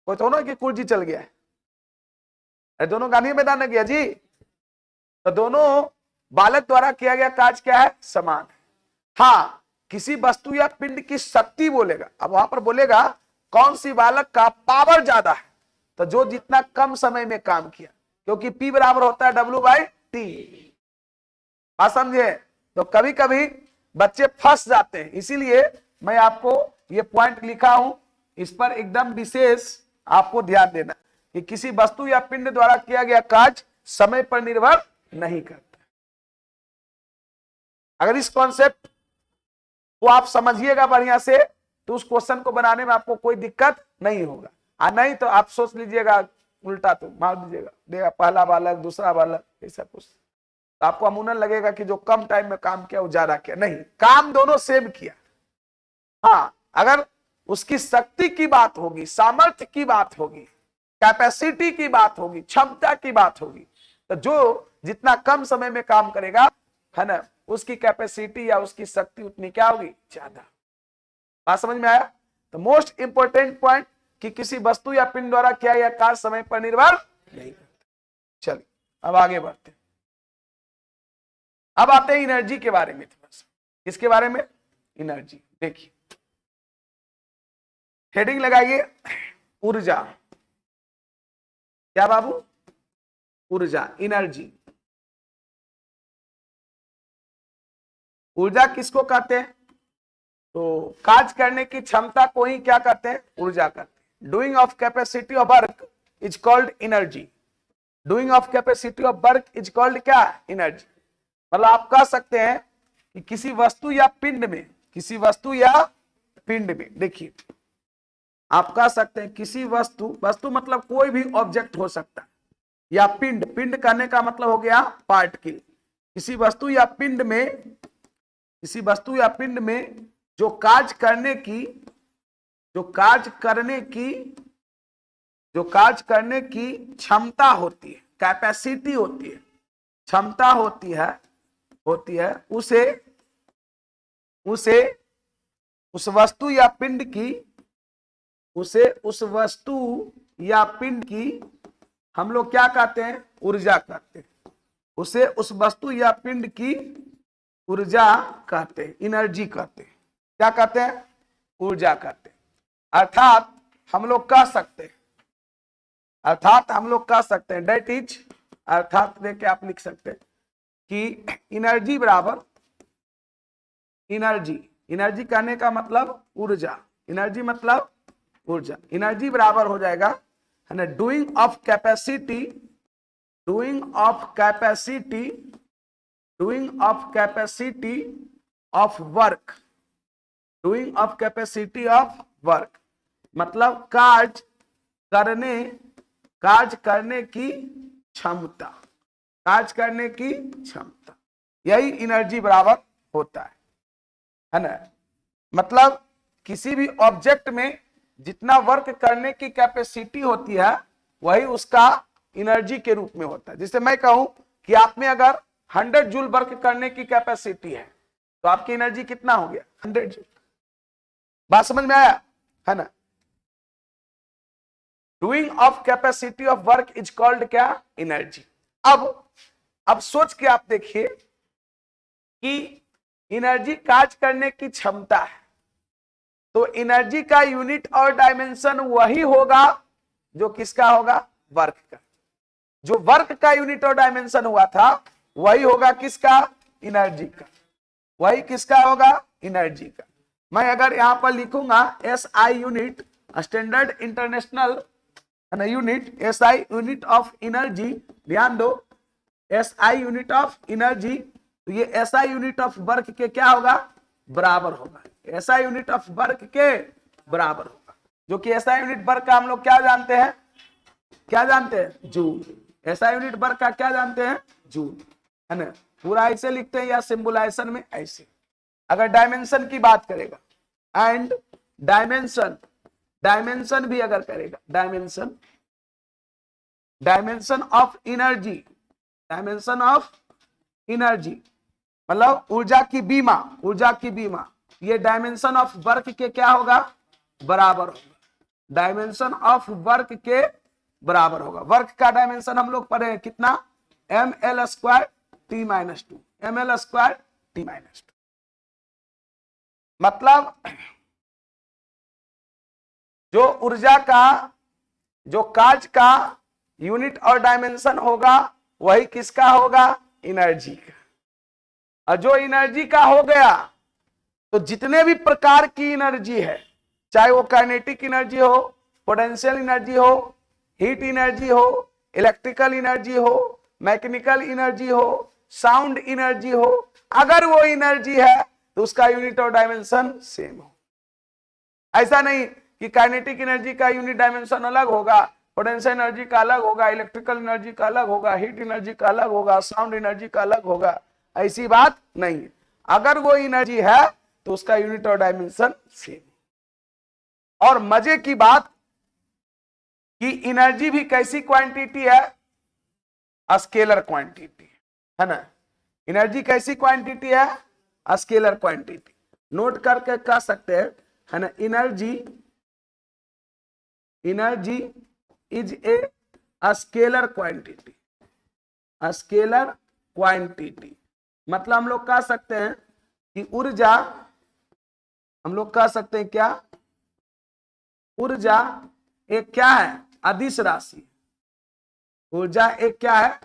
कोई तो ना कि कुर्जी चल गया है, दोनों गांधी मैदान में गया जी। तो दोनों बालक द्वारा किया गया कार्य क्या है, समान। हाँ, किसी वस्तु या पिंड की शक्ति बोलेगा, अब वहां पर बोलेगा कौन सी बालक का पावर ज्यादा है, तो जो जितना कम समय में काम किया, क्योंकि P बराबर होता है W/T। बात समझे? तो कभी कभी बच्चे फंस जाते हैं, इसीलिए मैं आपको ये पॉइंट लिखा हूं, इस पर एकदम विशेष आपको ध्यान देना कि किसी वस्तु या पिंड द्वारा किया गया कार्य समय पर निर्भर नहीं करता। अगर इस कॉन्सेप्ट को आप समझिएगा बढ़िया से, तो उस क्वेश्चन को बनाने में आपको कोई दिक्कत नहीं होगा, और नहीं तो आप सोच लीजिएगा उल्टा, तो मार दीजिएगा, देगा पहला बालक दूसरा बालक ऐसा कुछ, तो आपको अमूनन लगेगा कि जो कम टाइम में काम किया वो ज्यादा किया। नहीं, काम दोनों सेम किया। हाँ, अगर उसकी शक्ति की बात होगी, सामर्थ्य की बात होगी, कैपेसिटी की बात होगी, क्षमता की बात होगी, तो जो जितना कम समय में काम करेगा, है ना, उसकी कैपेसिटी या उसकी शक्ति उतनी क्या होगी, ज्यादा। बात समझ में आया? तो मोस्ट इंपोर्टेंट पॉइंट कि किसी वस्तु या पिंड द्वारा किया गया कार्य समय पर निर्भर नहीं करता। चलिए अब आगे बढ़ते हैं। अब आते हैं एनर्जी के बारे में थोड़ा सा। किसके बारे में? एनर्जी। देखिए हेडिंग लगाइए, ऊर्जा। क्या बाबू? ऊर्जा, एनर्जी। ऊर्जा किसको कहते हैं? तो कार्य करने की क्षमता को ही क्या कहते हैं? ऊर्जा कहते हैं। Doing of capacity of work is called energy. Doing of capacity of work is called क्या? एनर्जी। मतलब आप कह सकते हैं कि किसी वस्तु या पिंड में, किसी वस्तु या पिंड में, देखिए आप कह सकते हैं किसी वस्तु, वस्तु मतलब कोई भी ऑब्जेक्ट हो सकता है, या पिंड, पिंड कहने का मतलब हो गया पार्टिकल। किसी वस्तु या पिंड में, किसी वस्तु या पिंड में जो कार्य करने की, जो कार्य करने की क्षमता होती है, कैपेसिटी होती है, क्षमता होती है, उसे उस वस्तु या पिंड की, उस वस्तु या पिंड की हम लोग क्या कहते हैं? ऊर्जा कहते हैं। उसे उस वस्तु या पिंड की ऊर्जा कहते हैं, एनर्जी कहते हैं। क्या कहते हैं? ऊर्जा कहते हैं। अर्थात हम लोग कह सकते हैं, दैट इज, अर्थात देके आप लिख सकते हैं कि एनर्जी बराबर, एनर्जी कहने का मतलब ऊर्जा, एनर्जी मतलब ऊर्जा, एनर्जी बराबर हो जाएगा, है ना, doing of capacity of work, doing of capacity of work मतलब कार्य करने की क्षमता, कार्य करने की क्षमता, यही एनर्जी बराबर होता है ना। मतलब किसी भी ऑब्जेक्ट में जितना वर्क करने की कैपेसिटी होती है, वही उसका एनर्जी के रूप में होता है। जैसे मैं कहूं कि आप में अगर 100 जूल वर्क करने की कैपेसिटी है, तो आपकी एनर्जी कितना हो गया? 100 जूल। बात समझ में आया, है ना। Doing of capacity of work is called क्या? एनर्जी। अब सोच के आप देखिए कि एनर्जी कार्य करने की क्षमता है, तो एनर्जी का यूनिट और डायमेंशन वही होगा जो किसका होगा? वर्क का। जो वर्क का यूनिट और डायमेंशन हुआ था, वही होगा किसका? एनर्जी का। वही किसका होगा? एनर्जी का। मैं अगर यहां पर लिखूंगा SI unit, standard international unit, SI unit of energy, ध्यान दो, SI यूनिट ऑफ एनर्जी, तो ये SI यूनिट ऑफ वर्क के क्या होगा? बराबर होगा। SI यूनिट ऑफ वर्क के बराबर होगा, जो कि SI यूनिट वर्क का हम लोग क्या जानते हैं? क्या जानते हैं? जूल। SI यूनिट वर्क का क्या जानते हैं? जूल, है ना। पूरा ऐसे लिखते हैं या सिंबलाइजेशन में ऐसे। अगर डायमेंशन की बात करेगा, एंड डायमेंशन भी अगर करेगा, dimension of energy, dimension of energy मतलब ऊर्जा की बीमा, ऊर्जा की बीमा, ये डायमेंशन ऑफ वर्क के क्या होगा, बराबर होगा, डायमेंशन ऑफ वर्क के बराबर होगा। वर्क का डायमेंशन हम लोग पढ़े हैं कितना, M L square T minus two, M L square T minus two. मतलब जो ऊर्जा का, जो कार्य का यूनिट और डायमेंशन होगा वही किसका होगा, एनर्जी का। और जो एनर्जी का हो गया तो जितने भी प्रकार की एनर्जी है, चाहे वो काइनेटिक एनर्जी हो, पोटेंशियल एनर्जी हो, हीट एनर्जी हो, इलेक्ट्रिकल एनर्जी हो, मैकेनिकल एनर्जी हो, साउंड एनर्जी हो, अगर वो एनर्जी है तो उसका यूनिट और डायमेंशन सेम हो। ऐसा नहीं कि काइनेटिक एनर्जी का यूनिट डायमेंशन अलग होगा, पोटेंशियल एनर्जी का अलग होगा, इलेक्ट्रिकल एनर्जी का अलग होगा, हीट एनर्जी का अलग होगा, साउंड एनर्जी का अलग होगा, ऐसी बात नहीं है। अगर वो एनर्जी है तो उसका यूनिट और डायमेंशन सेम। और मजे की बात कि एनर्जी भी कैसी क्वांटिटी है, स्केलर क्वांटिटी है ना। एनर्जी कैसी क्वांटिटी है, स्केलर क्वांटिटी। नोट करके कह सकते हैं है ना, energy, energy is a scalar quantity, scalar quantity. मतलब हम लोग कह सकते हैं कि ऊर्जा, हम लोग कह सकते हैं क्या, ऊर्जा एक क्या है, अदिश राशि। ऊर्जा एक क्या है,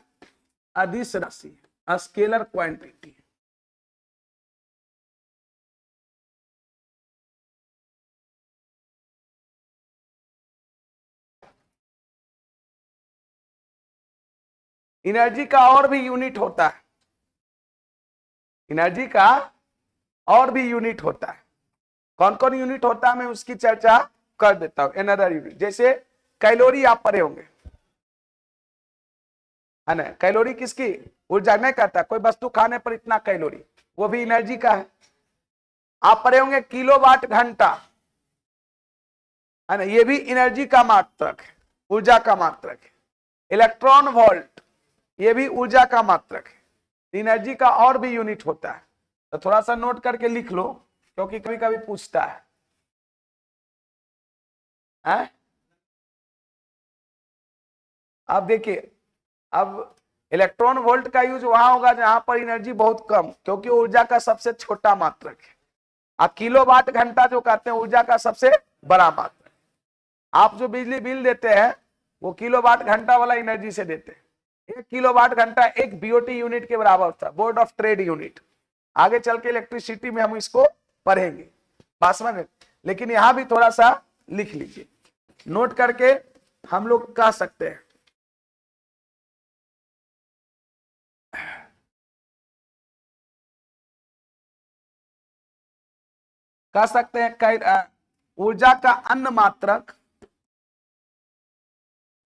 अदिश राशि, स्केलर क्वांटिटी। एनर्जी का और भी यूनिट होता है, एनर्जी का और भी यूनिट होता है। कौन कौन यूनिट होता है मैं उसकी चर्चा कर देता हूं। एनदर यूनिट जैसे कैलोरी आप पढ़े होंगे है ना, कैलोरी किसकी, ऊर्जा नहीं कहता, कोई वस्तु खाने पर इतना कैलोरी, वो भी एनर्जी का है। आप पढ़े होंगे किलोवाट घंटा है ना, ये भी एनर्जी का मात्रक है, ऊर्जा का मात्रक है। इलेक्ट्रॉन वोल्ट ये भी ऊर्जा का मात्रक है। एनर्जी का और भी यूनिट होता है, तो थोड़ा सा नोट करके लिख लो क्योंकि कभी कभी पूछता है। अब देखिए, अब इलेक्ट्रॉन वोल्ट का यूज वहां होगा जहां पर एनर्जी बहुत कम, क्योंकि ऊर्जा का सबसे छोटा मात्रक है। आप किलोवाट घंटा जो कहते हैं ऊर्जा का सबसे बड़ा मात्रक। आप जो बिजली बिल देते हैं वो किलोवाट घंटा वाला एनर्जी से देते हैं। 1 किलोवाट घंटा 1 बीओटी यूनिट के बराबर होता है, बोर्ड ऑफ ट्रेड यूनिट। आगे चल के इलेक्ट्रिसिटी में हम इसको पढ़ेंगे पासवान में, लेकिन यहां भी थोड़ा सा लिख लीजिए, नोट करके हम लोग कह सकते हैं। कह सकते हैं ऊर्जा का अन्य मात्रक,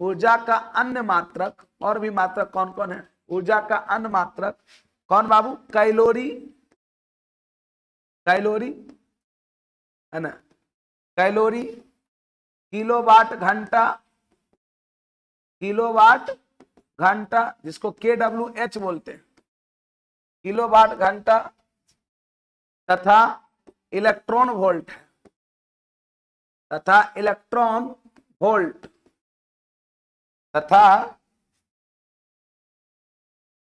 ऊर्जा का अन्य मात्रक, और भी मात्रक कौन कौन है, ऊर्जा का अन्य मात्रक कौन बाबू, कैलोरी, कैलोरी है ना, कैलोरी, किलोवाट घंटा, किलोवाट घंटा जिसको KWH बोलते हैं, किलोवाट घंटा, तथा इलेक्ट्रॉन वोल्ट, तथा इलेक्ट्रॉन वोल्ट, तथा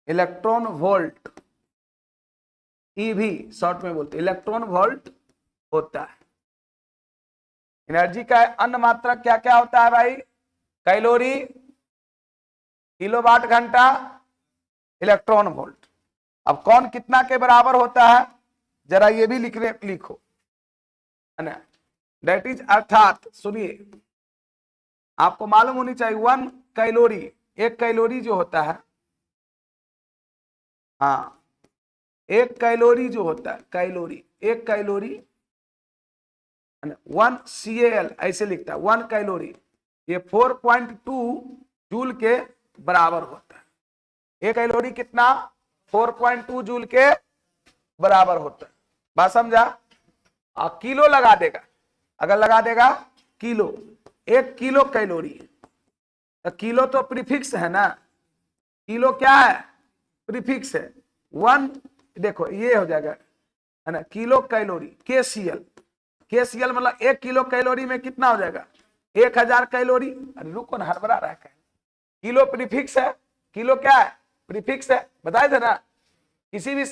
इलेक्ट्रॉन वोल्ट, ईवी शॉर्ट में बोलते हैं, इलेक्ट्रॉन वोल्ट होता है। एनर्जी का अन्य मात्रक क्या क्या होता है भाई, कैलोरी, किलोवाट घंटा, इलेक्ट्रॉन वोल्ट। अब कौन कितना के बराबर होता है जरा ये भी लिखो है ना, दैट इज, अर्थात सुनिए, आपको मालूम होनी चाहिए 1 कैलोरी, 1 कैलोरी जो होता है, हाँ 1 कैलोरी जो होता है, कैलोरी, 1 कैलोरी 1 CAL ऐसे लिखता है, 1 कैलोरी ये 4.2 जूल के बराबर होता है। 1 कैलोरी कितना, 4.2 जूल के बराबर होता है। बात समझा। किलो लगा देगा, अगर लगा देगा किलो, 1 किलो कैलोरी, तो किलो तो प्रीफिक्स है ना, किलो क्या है, प्रीफिक्स है 1, देखो ये हो जाएगा है ना, किलो कैलोरी, KCl, KCl मतलब 1 किलो कैलोरी में कितना हो जाएगा 1000 कैलोरी। अरे रुको ना, हड़बड़ा रहा है। किलो प्रीफिक्स है, किलो क्या है प्रीफिक्स है, बताए थे ना, किसी भी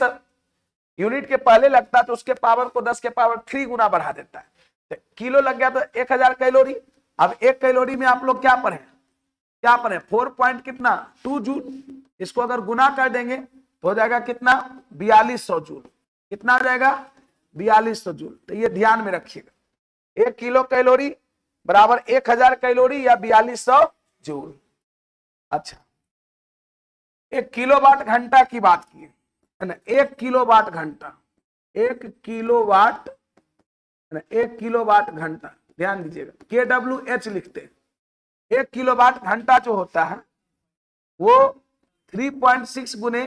यूनिट के पहले लगता है तो उसके पावर को 10 के पावर 3 गुना बढ़ा देता है। तो किलो लग गया तो 1000 कैलोरी। अब 1 कैलोरी में आप लोग क्या पढ़े, 4 पॉइंट कितना 2 जूल। इसको अगर गुना कर देंगे तो हो जाएगा कितना 4200 जूल। कितना हो जाएगा 4200 जूल। तो ये ध्यान में रखिएगा, 1 किलो कैलोरी बराबर 1000 कैलोरी या 4200 जूल। अच्छा, 1 किलोवाट घंटा की बात की है ना, 1 किलोवाट घंटा, 1 किलोवाट है ना, 1 किलोवाट घंटा, ध्यान दीजिएगा KWH लिखते हैं। 1 किलोवाट घंटा जो होता है वो 3.6 गुने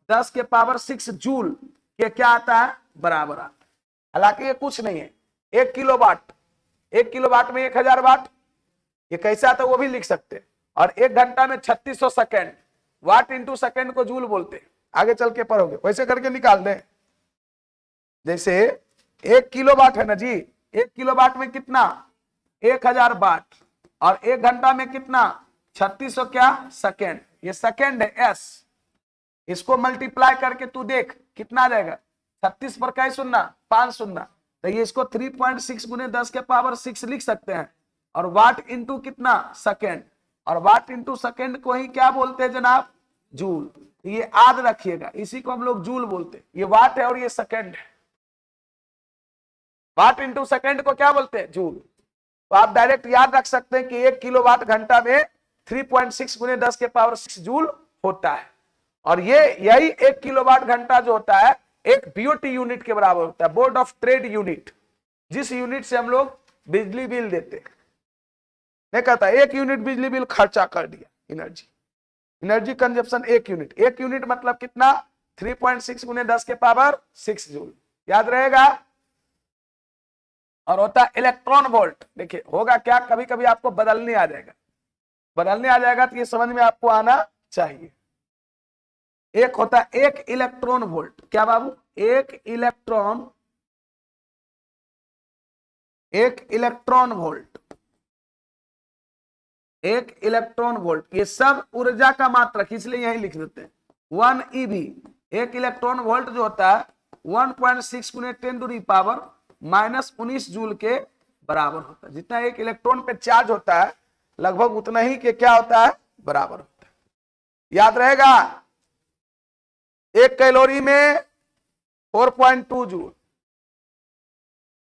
10 के पावर 6 जूल के क्या आता है बराबर आता है। हालांकि ये कुछ नहीं है, 1 किलोवाट, 1 किलोवाट में 1000 वाट, ये कैसे आता है वो भी लिख सकते हैं। और 1 घंटा में 3600 सेकेंड, वाट इंटू सेकेंड को जूल बोलते हैं। आगे चल के पढ़ोगे वैसे करके निकाल दें। जैसे 1 किलोवाट है ना जी, 1 किलोवाट में कितना 1000 वाट, और 1 घंटा में कितना 3600 क्या सेकेंड, ये सेकेंड है एस। इसको मल्टीप्लाई करके तू देख कितना आ जाएगा, 36 पर क्या सुनना 5 सुनना, तो ये इसको 3.6 गुने 10 के पावर 6 लिख सकते हैं। और वाट इंटू कितना सेकेंड, और वाट इंटू सेकेंड को ही क्या बोलते हैं जनाब जूल। ये याद रखिएगा, इसी को हम लोग जूल बोलते हैं। ये वाट है और ये सेकेंड है। वाट इंटू सेकेंड को क्या बोलते हैं जूल। तो आप डायरेक्ट याद रख सकते हैं कि 1 किलोवाट घंटा में 3.6 गुने 10 के पावर 6 जूल होता है। और ये यही 1 किलोवाट घंटा जो होता है एक BOT यूनिट के बराबर होता है, बोर्ड ऑफ ट्रेड यूनिट, जिस यूनिट से हम लोग बिजली बिल देते हैं। नहीं कहता 1 यूनिट बिजली बिल खर्चा कर दिया, एनर्जी कंजप्शन 1 यूनिट, 1 यूनिट मतलब कितना 3.6 गुने 10 के पावर 6 जूल, याद रहेगा। और होता है इलेक्ट्रॉन वोल्ट। देखिए होगा क्या, कभी कभी आपको बदलने आ जाएगा तो ये समझ में आपको आना चाहिए। एक होता है 1 इलेक्ट्रॉन वोल्ट, क्या बाबू 1 इलेक्ट्रॉन वोल्ट, 1 इलेक्ट्रॉन वोल्ट, ये सब ऊर्जा का मात्रक, इसलिए यही लिख देते हैं 1 EV। 1 इलेक्ट्रॉन वोल्ट जो होता है 1.6 गुने 10 टू द पावर -19 जूल के बराबर होता है। जितना 1 इलेक्ट्रॉन पे चार्ज होता है लगभग उतना ही के क्या होता है बराबर होता है, याद रहेगा। 1 कैलोरी में 4.2 जूल,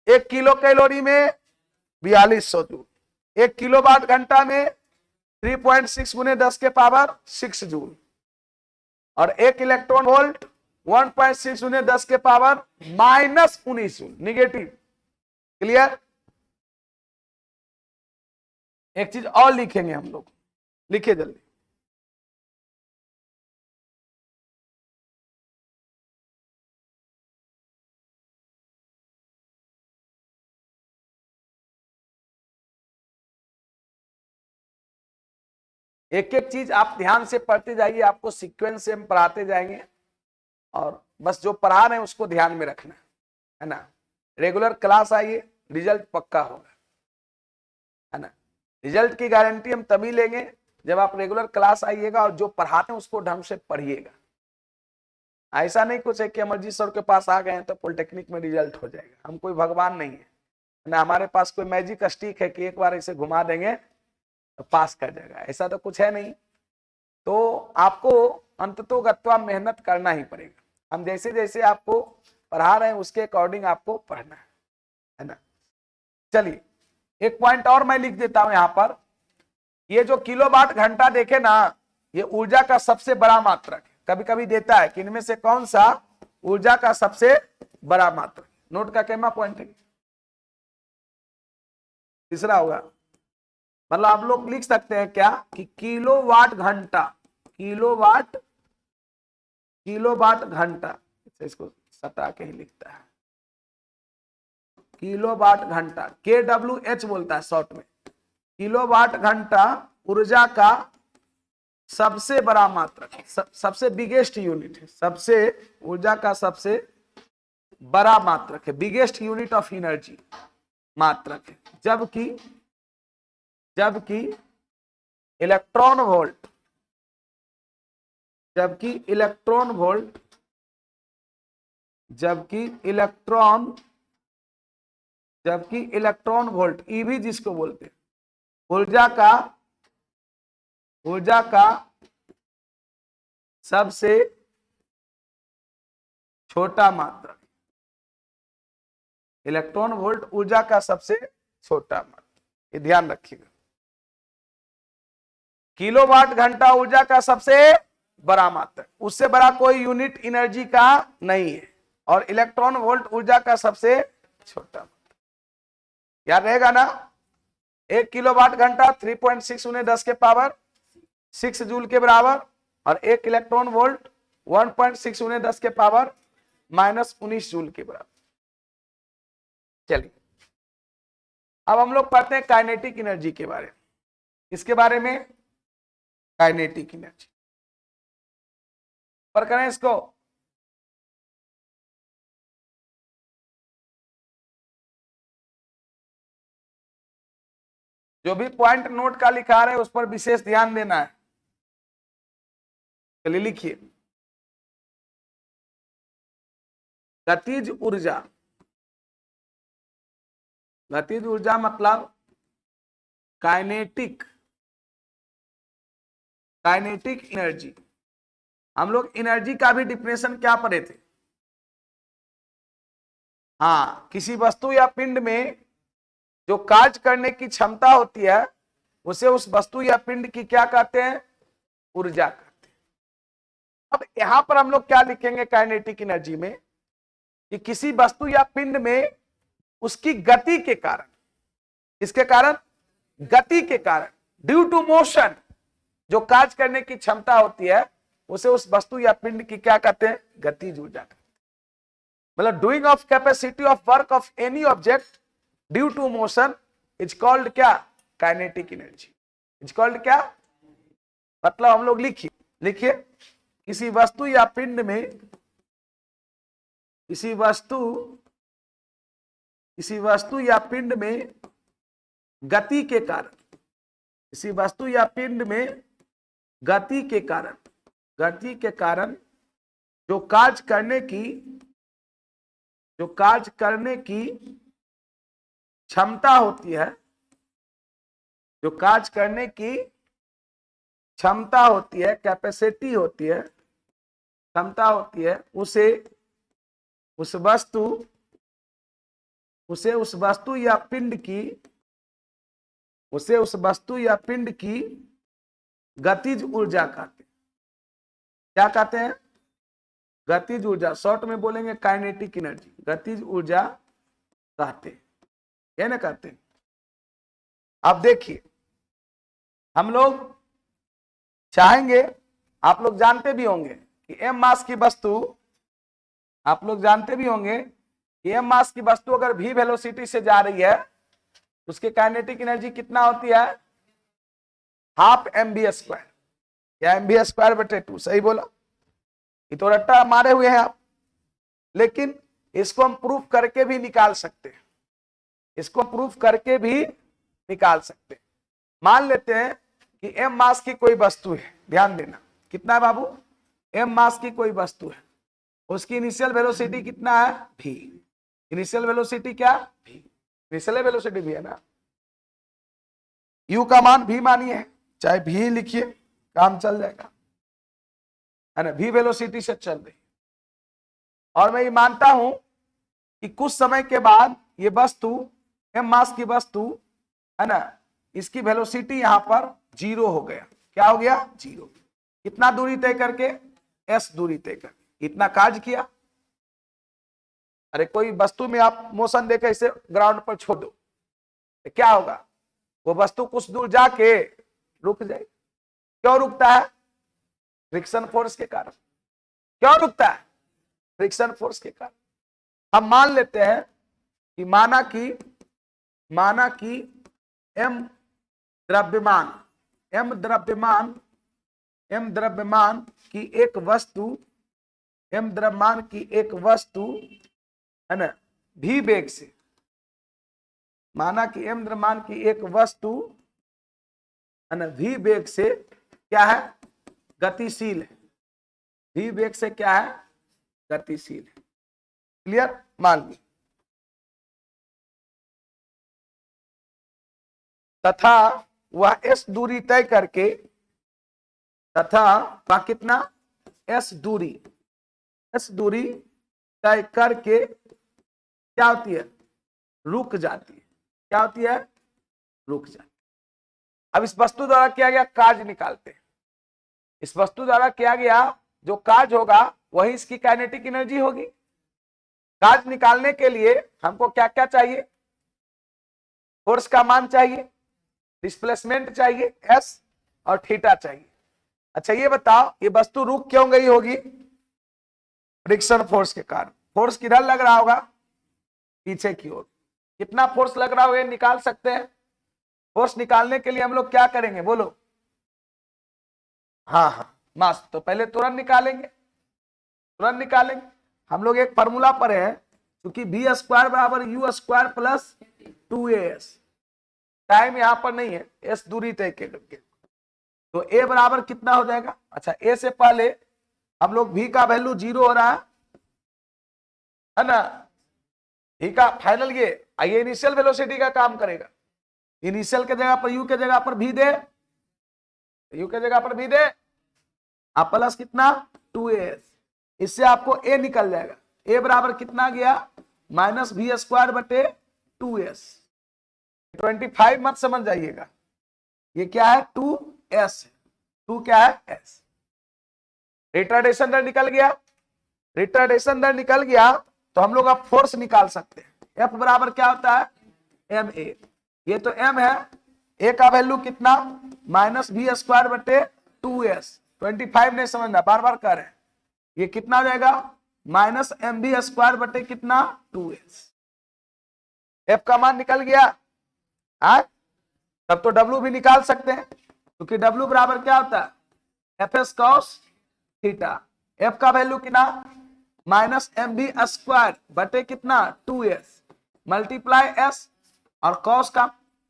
1 किलो कैलोरी में 4200 जूल, 1 किलोवाट घंटा में 3.6 गुने 10 के पावर 6 जूल, और 1 इलेक्ट्रॉन वोल्ट 1.6 गुने 10 के पावर -19 जूल, निगेटिव। क्लियर। एक चीज और लिखेंगे हम लोग, लिखिए जल्दी। एक एक चीज आप ध्यान से पढ़ते जाइए, आपको सीक्वेंस से हम पढ़ाते जाएंगे, और बस जो पढ़ा रहे हैं उसको ध्यान में रखना है ना। रेगुलर क्लास आइए, रिजल्ट पक्का होगा, है ना। रिजल्ट की गारंटी हम तभी लेंगे जब आप रेगुलर क्लास आइएगा और जो पढ़ाते हैं उसको ढंग से पढ़िएगा। ऐसा नहीं कुछ है कि अमरजीत सर के पास आ गए हैं तो पॉलिटेक्निक में रिजल्ट हो जाएगा। हम कोई भगवान नहीं है ना, हमारे पास कोई मैजिक स्टिक है कि एक बार इसे घुमा देंगे तो पास कर जाएगा, ऐसा तो कुछ है नहीं। तो आपको अंततोगत्वा मेहनत करना ही पड़ेगा। हम जैसे जैसे आपको पढ़ा रहे हैं उसके अकॉर्डिंग आपको पढ़ना है ना। चलिए एक पॉइंट और मैं लिख देता हूं यहां पर, ये जो किलोवाट घंटा देखे ना, ये ऊर्जा का सबसे बड़ा मात्रक है। कभी कभी देता है कि इनमें से कौन सा ऊर्जा का सबसे बड़ा मात्रक। नोट का कहना पॉइंट है, तीसरा होगा, मतलब आप लोग लिख सकते हैं क्या कि किलोवाट घंटा, किलोवाट घंटा, इसको सटा के ही लिखता है किलोवाट घंटा, KWH बोलता है शॉर्ट में। किलोवाट घंटा ऊर्जा का सबसे बड़ा मात्रक है, सबसे बिगेस्ट यूनिट है, सबसे ऊर्जा का सबसे बड़ा मात्रक है, बिगेस्ट यूनिट ऑफ एनर्जी मात्रक है। जबकि इलेक्ट्रॉन वोल्ट, जबकि इलेक्ट्रॉन वोल्ट, जबकि इलेक्ट्रॉन वोल्ट ईवी जिसको बोलते हैं, ऊर्जा का सबसे छोटा मात्रक। इलेक्ट्रॉन वोल्ट ऊर्जा का सबसे छोटा मात्रक, ये ध्यान रखिएगा। किलोवाट घंटा ऊर्जा का सबसे बड़ा मात्रक, उससे बड़ा कोई यूनिट एनर्जी का नहीं है। और इलेक्ट्रॉन वोल्ट ऊर्जा का सबसे छोटा मात्रक, याद रहेगा ना। 1 किलोवाट घंटा 3.6 × 10⁻6 जूल के बराबर, और 1 इलेक्ट्रॉन वोल्ट 1.6 × 10⁻−19 जूल के बराबर। चलिए अब हम लोग पढ़ते हैं काइनेटिक एनर्जी के बारे में। इसके बारे में काइनेटिक एनर्जी पर करें इसको। जो भी पॉइंट नोट का लिखा रहे उस पर विशेष ध्यान देना है। चलिए लिखिए, गतिज ऊर्जा, गतिज ऊर्जा मतलब काइनेटिक एनर्जी। हम लोग एनर्जी का भी डिफिनेशन क्या पढ़े थे? हाँ, किसी वस्तु या पिंड में जो कार्य करने की क्षमता होती है उसे उस वस्तु या पिंड की क्या कहते हैं? ऊर्जा कहते हैं। अब यहां पर हम लोग क्या लिखेंगे काइनेटिक एनर्जी में कि किसी वस्तु या पिंड में उसकी गति के कारण, इसके कारण, गति के कारण, ड्यू टू मोशन जो कार्य करने की क्षमता होती है उसे उस वस्तु या पिंड की क्या कहते हैं? गतिज ऊर्जा कहते हैं। मतलब doing of capacity of work of any object due to motion is called क्या? Kinetic energy. इज कॉल्ड क्या? मतलब हम लोग लिखिए किसी वस्तु या पिंड में, किसी वस्तु या पिंड में गति के कारण, किसी वस्तु या पिंड में गति के कारण जो कार्य करने की क्षमता होती है, जो कार्य करने की क्षमता होती है, कैपेसिटी होती है, क्षमता होती है, उसे उस वस्तु या पिंड की गतिज ऊर्जा कहते हैं। क्या कहते हैं? गतिज ऊर्जा। शॉर्ट में बोलेंगे काइनेटिक एनर्जी, गतिज ऊर्जा कहते हैं, क्या ना कहते हैं। अब देखिए, हम लोग चाहेंगे, आप लोग जानते भी होंगे कि m मास की वस्तु, आप लोग जानते भी होंगे कि m मास की वस्तु अगर v वेलोसिटी से जा रही है उसके काइनेटिक एनर्जी कितना होती है? हाफ mv², या mv²/2। सही बोला, ये तो रट्टा मारे हुए हैं आप, लेकिन इसको हम प्रूफ करके भी निकाल सकते हैं, इसको प्रूफ करके भी निकाल सकते हैं। मान लेते हैं कि m मास की कोई वस्तु है, ध्यान देना, कितना है बाबू? m मास की कोई वस्तु है, उसकी इनिशियल वेलोसिटी कितना है? v। इनिशियल वेलोसिटी क्या? v। इनिशियल वेलोसिटी भी है ना, u का मान v मानिए, चाहे v लिखिए, काम चल जाएगा, है ना। v वेलोसिटी से चल रही, और मैं ये मानता हूं कि कुछ समय के बाद ये वस्तु, m मास की वस्तु है ना, इसकी वेलोसिटी यहां पर 0 हो गया। क्या हो गया? 0। कितना दूरी तय करके? s दूरी तय करके। इतना कार्य किया। अरे कोई वस्तु में आप मोशन देकर इसे ग्राउंड पर छोड़ दो, तो क्या होगा? वो वस्तु कुछ दूर जाके रुक जाएगी। क्यों रुकता है? फ्रिक्शन फोर्स के कारण। क्यों रुकता है? फ्रिक्शन फोर्स के कारण। हम मान लेते हैं कि माना कि m द्रव्यमान m द्रव्यमान की एक वस्तु, m द्रव्यमान की एक वस्तु है ना v वेग से, माना कि m द्रव्यमान की एक वस्तु है ना v वेग से क्या है, गतिशील है, v वेग से क्या है, गतिशील है। क्लियर, मान ली। तथा वह s दूरी तय करके, तथा वह कितना s दूरी, s दूरी तय करके क्या होती है, रुक जाती है। क्या होती है, रुक जाती है। अब इस वस्तु द्वारा किया गया कार्य निकालते हैं। इस वस्तु द्वारा किया गया जो कार्य होगा वही इसकी काइनेटिक एनर्जी होगी। कार्य निकालने के लिए हमको क्या क्या चाहिए, फोर्स का मान चाहिए, डिस्प्लेसमेंट चाहिए s और थीटा चाहिए। अच्छा ये बताओ, ये वस्तु रुक क्यों गई होगी, फ्रिक्शन फोर्स के कारण। फोर्स किधर लग रहा होगा, पीछे की ओर। कितना फोर्स लग रहा होगा ये निकाल सकते हैं। फोर्स निकालने के लिए हम लोग क्या करेंगे बोलो, हाँ मास। तो पहले तुरंत निकालेंगे, तुरंत निकालेंगे। हम लोग एक फॉर्मूला पर है, क्योंकि v स्क्वायर बराबर u square plus 2as। Time यहां पर नहीं है, s दूरी तय करके, तो a बराबर कितना हो जाएगा। अच्छा a से पहले हम लोग v का वैल्यू 0 हो रहा है ना, v का फाइनल ये इनिशियल वेलोसिटी का काम करेगा। इनिशियल के जगह पर u के जगह पर v दे, u के जगह पर v दे, आप प्लस कितना 2as, इससे आपको a निकल जाएगा। a बराबर कितना गया, माइनस v स्क्वायर बटे 2s। 25 मत समझ जाइएगा, ये क्या है 2s, 2 क्या है s। रिटार्डेशन दर निकल गया, रिटार्डेशन दर निकल गया तो हम लोग अब फोर्स निकाल सकते हैं। F बराबर क्या होता है ma, ये तो m है, a का वैल्यू कितना माइनस v स्क्वायर बटे 2s। 25 नहीं समझना, बार बार कर रहे हैं। ये कितना हो जाएगा, माइनस mv स्क्वायर बटे कितना 2s। f का मान निकल गया, तब तो w भी निकाल सकते हैं, क्योंकि w बराबर क्या होता है fs cos थीटा। f का वैल्यू कितना माइनस mv स्क्वायर बटे कितना 2s मल्टीप्लाई s, और cos का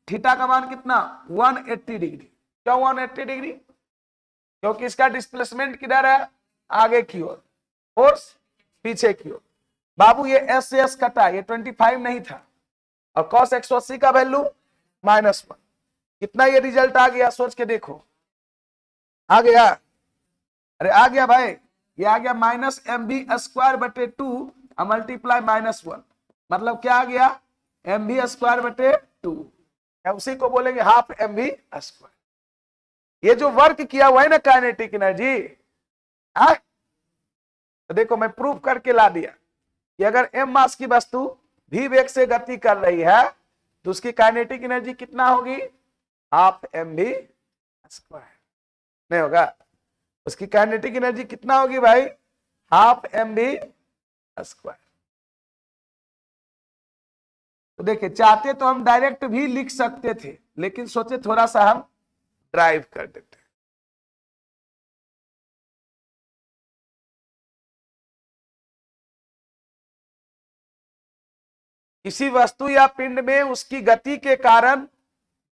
थीटा का मान कितना 180 डिग्री। क्यों 180 डिग्री, क्योंकि इसका डिस्प्लेसमेंट किधर है, आगे की ओर, फोर्स पीछे की ओर। बाबू ये s से s कटा, ये 25 नहीं था, और cos 180 का वैल्यू -1। कितना ये रिजल्ट आ गया, सोच के देखो, आ गया, अरे आ गया भाई, ये आ गया माइनस mv स्क्वायर बटे 2 मल्टीप्लाई -1, मतलब क्या आ गया mv स्क्वायर बटे 2, उसी को बोलेंगे हाफ mv स्क्वायर। ये जो वर्क किया हुआ है ना काइनेटिक एनर्जी, तो देखो मैं प्रूव करके ला दिया कि अगर m मास की वस्तु v वेग से गति कर रही है तो उसकी काइनेटिक एनर्जी कितना होगी, हाफ mv स्क्वायर। नहीं होगा, उसकी काइनेटिक एनर्जी कितना होगी भाई, हाफ mv स्क्वायर। तो देखिए चाहते तो हम डायरेक्ट भी लिख सकते थे, लेकिन सोचे थोड़ा सा हम ड्राइव कर देते। किसी वस्तु या पिंड में उसकी गति के कारण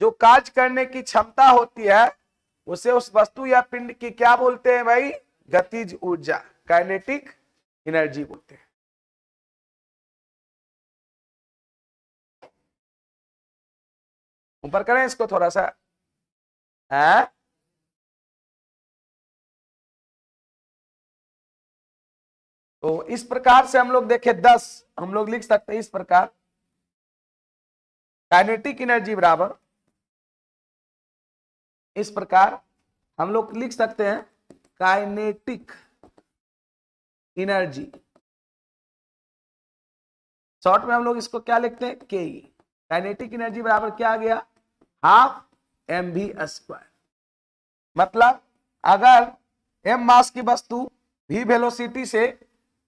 जो कार्य करने की क्षमता होती है उसे उस वस्तु या पिंड की क्या बोलते हैं भाई, गतिज ऊर्जा, काइनेटिक एनर्जी बोलते हैं। ऊपर करें इसको थोड़ा सा, है तो इस प्रकार से हम लोग देखें 10, हम लोग लिख सकते हैं इस प्रकार, काइनेटिक एनर्जी बराबर, इस प्रकार हम लोग लिख सकते हैं काइनेटिक एनर्जी, शॉर्ट में हम लोग इसको क्या लिखते हैं के। काइनेटिक एनर्जी बराबर क्या आ गया, हाफ mv स्क्वायर। मतलब अगर m मास की वस्तु v वेलोसिटी से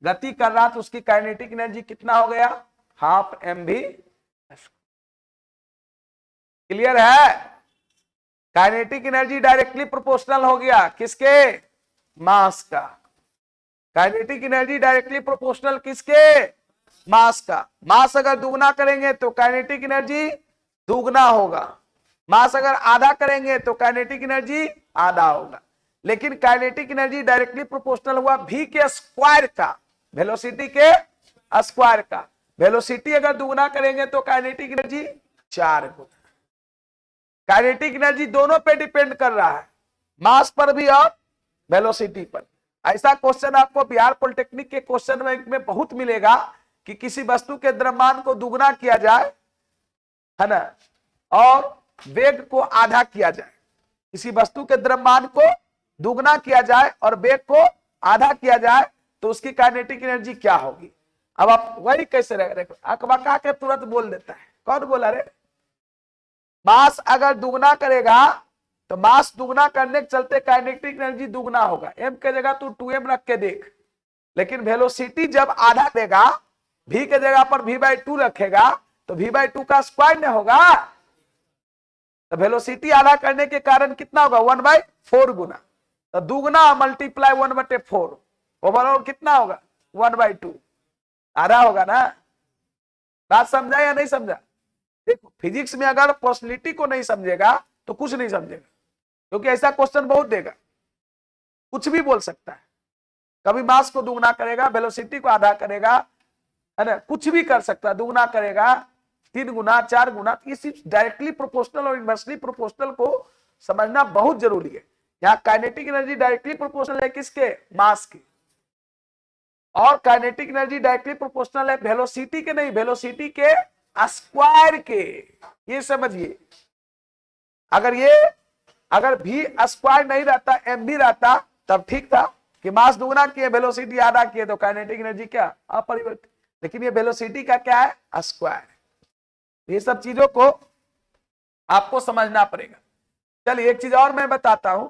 गति कर रहा तो उसकी काइनेटिक एनर्जी कितना हो गया, हाफ mv। क्लियर है, काइनेटिक एनर्जी डायरेक्टली प्रोपोर्शनल हो गया किसके, मास का। काइनेटिक एनर्जी डायरेक्टली प्रोपोर्शनल किसके, मास का। मास अगर दुगना करेंगे तो काइनेटिक एनर्जी दुगना होगा, मास अगर आधा करेंगे तो काइनेटिक एनर्जी आधा होगा। लेकिन काइनेटिक एनर्जी डायरेक्टली प्रोपोर्शनल हुआ v के स्क्वायर का, वेलोसिटी के स्क्वायर का। वेलोसिटी अगर दुगना करेंगे तो काइनेटिक एनर्जी 4 गुना। काइनेटिक एनर्जी दोनों पे डिपेंड कर रहा है, मास पर भी और वेलोसिटी पर। ऐसा क्वेश्चन आपको बिहार पॉलिटेक्निक के क्वेश्चन बैंक में बहुत मिलेगा कि किसी वस्तु के द्रव्यमान को दुगना किया जाए, है ना, और वेग को आधा किया जाए। किसी वस्तु के द्रव्यमान को दुगना किया जाए और वेग को आधा किया जाए तो उसकी काइनेटिक एनर्जी क्या होगी। अब आप वही कैसे रहे, अकबका के तुरंत बोल देता है, कौन बोला रे। मास अगर दुगना करेगा तो मास दुगना करने के चलते काइनेटिक एनर्जी दुगना होगा। m के जगह तू 2m रख के देख, लेकिन वेलोसिटी जब आधा देगा, v के जगह पर v/2 रखेगा तो v/2 का स्क्वायर न होगा। तो वेलोसिटी आधा करने के कारण कितना होगा, 1/4 गुना। तो दुगना मल्टीप्लाई 1/4, ओवरऑल कितना होगा 1/2, आधा होगा ना। बात समझा या नहीं समझा। देखो फिजिक्स में अगर पॉसिबिलिटी को नहीं समझेगा तो कुछ नहीं समझेगा, क्योंकि ऐसा क्वेश्चन बहुत देगा, कुछ भी बोल सकता है। कभी मास को दुगना करेगा, वेलोसिटी को आधा करेगा, है ना, कुछ भी कर सकता है, दुगना करेगा 3 गुना 4 गुना। ये सिर्फ डायरेक्टली प्रोपोर्शनल और इनवर्सली प्रोपोर्शनल को समझना बहुत जरूरी है। यहाँ काइनेटिक एनर्जी डायरेक्टली प्रोपोर्शनल है किसके, मास की, और काइनेटिक एनर्जी डायरेक्टली प्रोपोर्शनल है वेलोसिटी के, नहीं, वेलोसिटी के स्क्वायर के। ये समझिए, अगर भी स्क्वायर नहीं रहता, एम भी रहता, तब ठीक था कि मास दुगना किए वेलोसिटी आधा किए तो काइनेटिक एनर्जी क्या, अपरिवर्तित। लेकिन ये वेलोसिटी का क्या है, स्क्वायर। ये सब चीजों को आपको समझना पड़ेगा। चलिए एक चीज और मैं बताता हूं।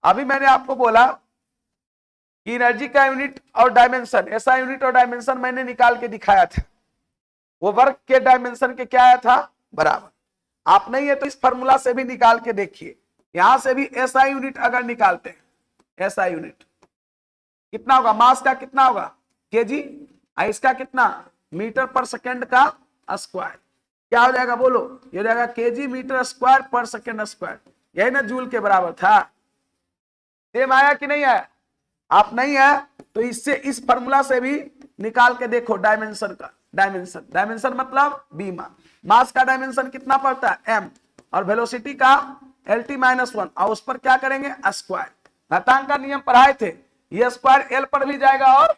अभी मैंने आपको बोला कि एनर्जी का यूनिट और डायमेंशन, ऐसा यूनिट और डायमेंशन मैंने निकाल के दिखाया था। वो वर्क के डायमेंशन के क्या आया था, बराबर। आप नहीं है तो इस फॉर्मूला से भी निकाल के देखिए। यहां से भी एसआई यूनिट अगर निकालते हैं, एसआई यूनिट कितना होगा, मास का कितना होगा केजी, इसका कितना मीटर पर सेकेंड का स्क्वायर। क्या हो जाएगा बोलो, ये हो जाएगा केजी मीटर स्क्वायर पर सेकेंड स्क्वायर। यही ना जूल के बराबर था। सेम आया कि नहीं आया। आप नहीं है तो इससे, इस फॉर्मूला से भी निकाल के देखो डायमेंशन का। डायमेंशन मतलब बीमा। मास का डायमेंशन कितना पड़ता है, m, और वेलोसिटी का LT-1, और उस पर क्या करेंगे, स्क्वायर। घातांक का नियम पढ़ाए थे, ये स्क्वायर l पर भी जाएगा और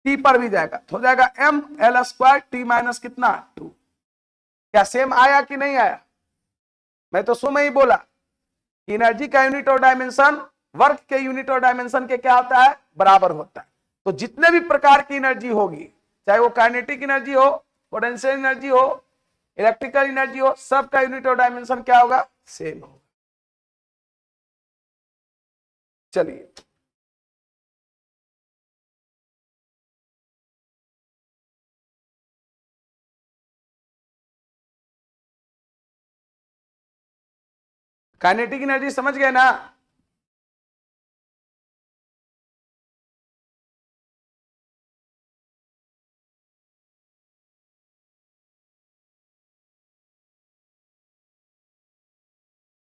t पर भी जाएगा, तो हो जाएगा m l square t minus कितना 2। क्या सेम आया कि नहीं आया। मैं तो सुन ही बोला, एनर्जी का यूनिट और डायमेंशन वर्क के यूनिट और डायमेंशन के क्या होता है, बराबर होता है। तो जितने भी प्रकार की एनर्जी होगी, चाहे वो काइनेटिक एनर्जी हो, पोटेंशियल एनर्जी हो, इलेक्ट्रिकल एनर्जी हो, सबका यूनिट और डायमेंशन क्या होगा, सेम होगा। चलिए काइनेटिक एनर्जी समझ गए ना।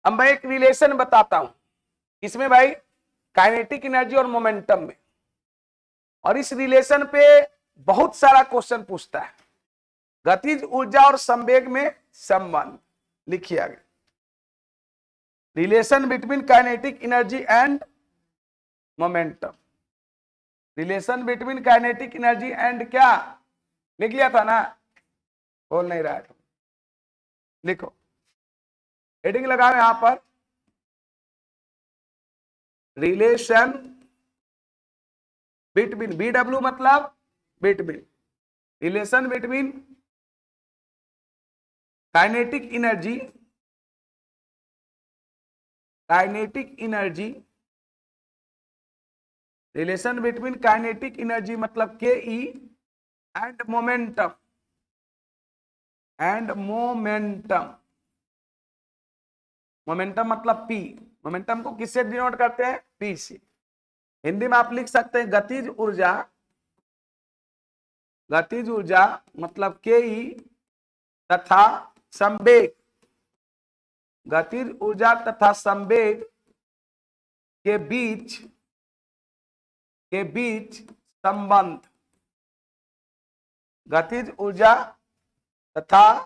अब मैं एक रिलेशन बताता हूं इसमें भाई, काइनेटिक एनर्जी और मोमेंटम में, और इस रिलेशन पे बहुत सारा क्वेश्चन पूछता है। गतिज ऊर्जा और संवेग में संबंध लिखिए आगे। Relation between kinetic energy and momentum. Relation between kinetic energy and क्या, लिख लिया था ना, बोल नहीं रहा है, लिखो, हेडिंग लगाओ यहां पर, रिलेशन बिटवीन, BW मतलब between, relation between kinetic energy, relation between kinetic energy मतलब के ई एंड मोमेंटम, मोमेंटम मतलब पी। मोमेंटम को किससे डिनोट करते हैं? पी से। हिंदी में आप लिख सकते हैं गतिज ऊर्जा, गतिज ऊर्जा मतलब के ई तथा संवेग, गतिज ऊर्जा तथा संवेग के बीच संबंध, गतिज ऊर्जा तथा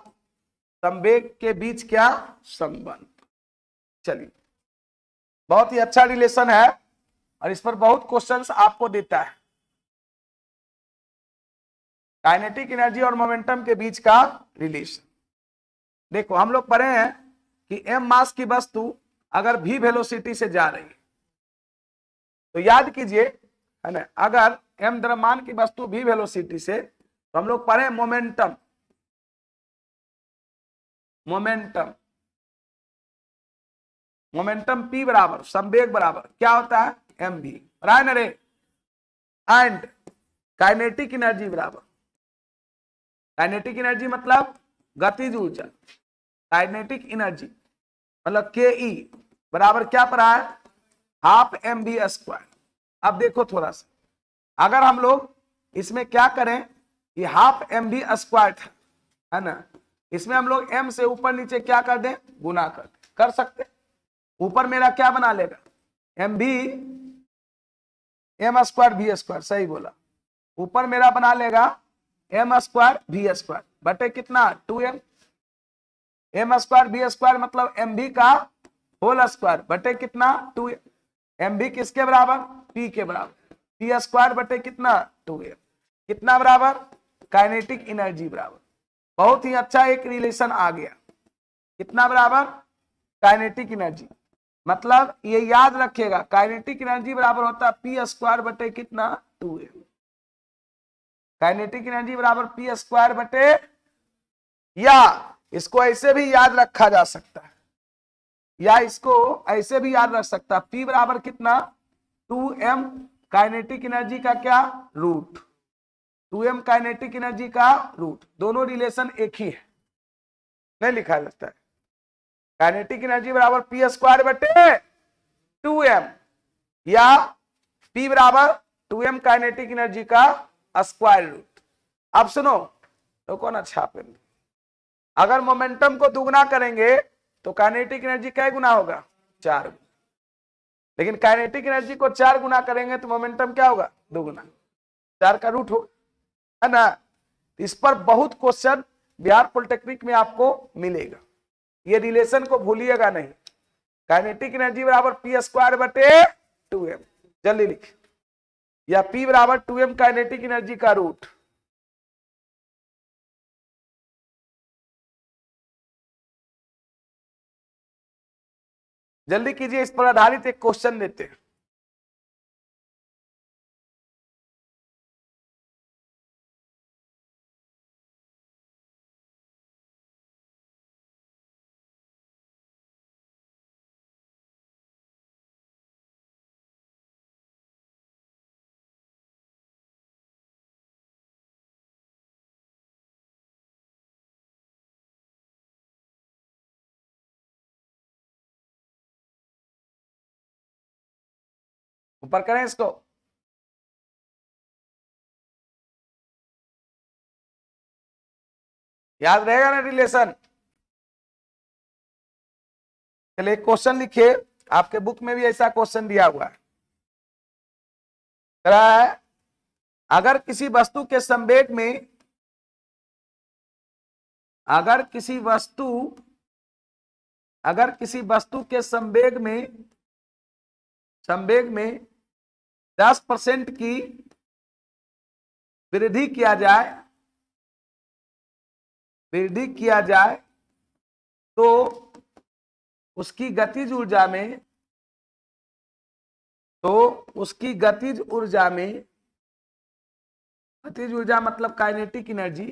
संवेग के बीच क्या संबंध। चलिए, बहुत ही अच्छा रिलेशन है और इस पर बहुत क्वेश्चंस आपको देता है। काइनेटिक एनर्जी और मोमेंटम के बीच का रिलेशन। देखो, हम लोग पढ़े हैं कि m मास की वस्तु अगर v वेलोसिटी से जा रही है तो याद कीजिए, है ना, अगर m द्रव्यमान की वस्तु v वेलोसिटी से, तो हम लोग पढ़े मोमेंटम, मोमेंटम मोमेंटम p बराबर संवेग बराबर क्या होता है? mv, राइट ना रे? एंड काइनेटिक एनर्जी बराबर, काइनेटिक एनर्जी मतलब गतिज ऊर्जा, काइनेटिक एनर्जी मतलब के ई बराबर क्या पड़ा है? Half M B square. अब देखो थोड़ा सा, अगर हम लोग इसमें क्या करें कि हाफ एम बी स्क्वायर था, है ना, इसमें हम लोग m से ऊपर नीचे क्या कर दें? गुना कर सकते। ऊपर मेरा क्या बना लेगा? एम बी एम स्क्वायर भी स्क्वायर, सही बोला। ऊपर मेरा बना लेगा एम स्क्वायर भी स्क्वायर बटे कितना? 2m। M square B square मतलब एम बी का होल स्क्वायर बटे कितना? 2m। एम बी किसके बराबर? पी के बराबर। पी स्क्वायर बटे कितना? 2m। कितना बराबर? काइनेटिक एनर्जी बराबर। बहुत ही अच्छा एक रिलेशन आ गया। कितना बराबर? Kinetic energy. मतलब ये याद रखिएगा, काइनेटिक एनर्जी बराबर होता है पी स्क्वायर बटे कितना? 2m। काइनेटिक एनर्जी बराबर पी स्क्वायर बटे, या इसको ऐसे भी याद रखा जा सकता है, या इसको ऐसे भी याद रख सकता है, P बराबर कितना? 2m काइनेटिक एनर्जी का क्या? रूट। 2m काइनेटिक एनर्जी का रूट। दोनों रिलेशन एक ही है, नहीं लिखा जाता है। काइनेटिक एनर्जी बराबर P स्क्वायर बटे 2m, या P बराबर 2m काइनेटिक एनर्जी का स्क्वायर रूट। अब सुनो, तो कौन अच्छा पेन, अगर मोमेंटम को दुगना करेंगे तो काइनेटिक एनर्जी कै गुना होगा? 4 गुना। लेकिन काइनेटिक एनर्जी को 4 गुना करेंगे तो मोमेंटम क्या होगा? दुगुना। 4 का रूट होगा, है ना। इस पर बहुत क्वेश्चन बिहार पॉलिटेक्निक में आपको मिलेगा, ये रिलेशन को भूलिएगा नहीं। काइनेटिक एनर्जी बराबर पी स्क्वायर बटे 2m, जल्दी लिख, या P बराबर 2m काइनेटिक एनर्जी का रूट। जल्दी कीजिए, इस पर आधारित एक क्वेश्चन देते हैं। ऊपर करें इसको, याद रहेगा ना रिलेशन। चलिए क्वेश्चन लिखिए, आपके बुक में भी ऐसा क्वेश्चन दिया हुआ है। है अगर किसी वस्तु के संवेग में, अगर किसी वस्तु के संवेग में 10% की वृद्धि किया जाए तो उसकी गतिज ऊर्जा में, गतिज ऊर्जा मतलब काइनेटिक एनर्जी,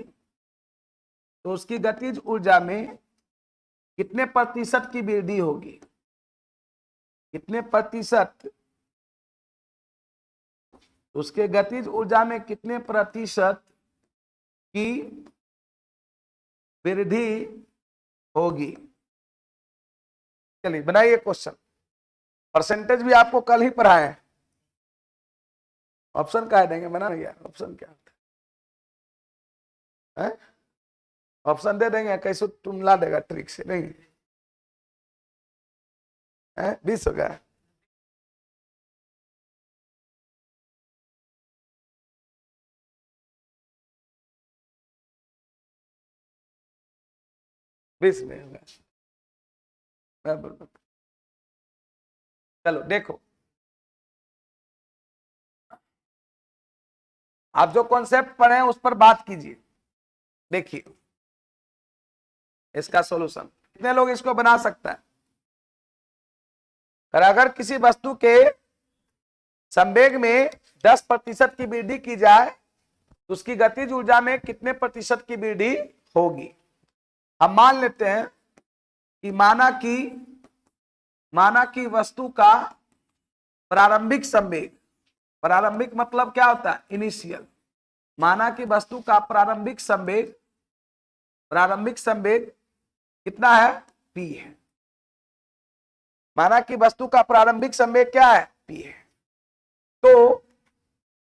तो उसकी गतिज ऊर्जा में कितने प्रतिशत की वृद्धि होगी? कितने प्रतिशत? उसके गतिज ऊर्जा में कितने प्रतिशत की वृद्धि होगी? चलिए बनाइए क्वेश्चन। परसेंटेज भी आपको कल ही पढ़ाए हैं। ऑप्शन क्या देंगे, बना यार, ऑप्शन क्या है? ऑप्शन दे देंगे, कैसे तुम ला देगा ट्रिक से, नहीं है? 20 हो गया। बीस में होगा। चलो देखो, आप जो कॉन्सेप्ट पढ़े हैं उस पर बात कीजिए। देखिए इसका सॉल्यूशन, कितने लोग इसको बना सकता है? अगर किसी वस्तु के संवेग में 10% की वृद्धि की जाए तो उसकी गतिज ऊर्जा में कितने प्रतिशत की वृद्धि होगी? हम मान लेते हैं कि माना कि वस्तु का प्रारंभिक संवेग, प्रारंभिक मतलब क्या होता है? इनिशियल। माना कि वस्तु का प्रारंभिक संवेग कितना है? p है। माना कि वस्तु का प्रारंभिक संवेग क्या है? p है।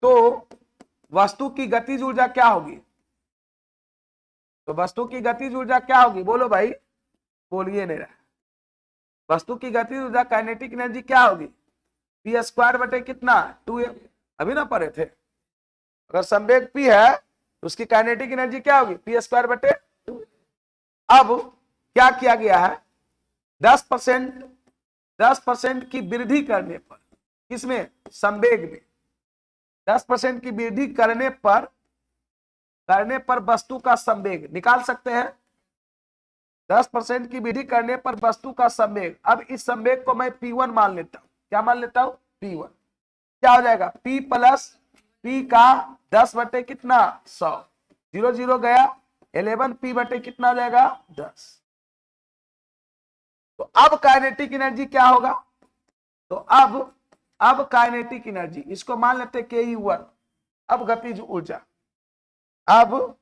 तो वस्तु की गतिज ऊर्जा क्या होगी? तो वस्तु की गतिज ऊर्जा क्या होगी? बोलो भाई, बोलिए नहीं रहा। वस्तु की गतिज ऊर्जा काइनेटिक एनर्जी क्या होगी? पी स्क्वायर बटे कितना? 2m। अभी ना पढ़े थे? अगर संवेग p है तो उसकी काइनेटिक एनर्जी क्या होगी? पी स्क्वायर बटे 2। अब क्या किया गया है? 10% की वृद्धि करने पर, किसमें? संवेग में 10% की वृद्धि करने पर वस्तु का संवेग निकाल सकते हैं। 10% की वृद्धि करने पर वस्तु का संवेग। अब इस संवेग को मैं P1 मान लेता हूं। क्या मान लेता हूं? P1। क्या हो जाएगा? P प्लस P का 10 बटे कितना? 100। 0 0 गया, 11 P बटे कितना हो जाएगा? 10। तो अब काइनेटिक एनर्जी क्या होगा? तो अब काइनेटिक एनर्जी, इसको मान लेते हैं Ke1। अब गतिज ऊर्जा, अब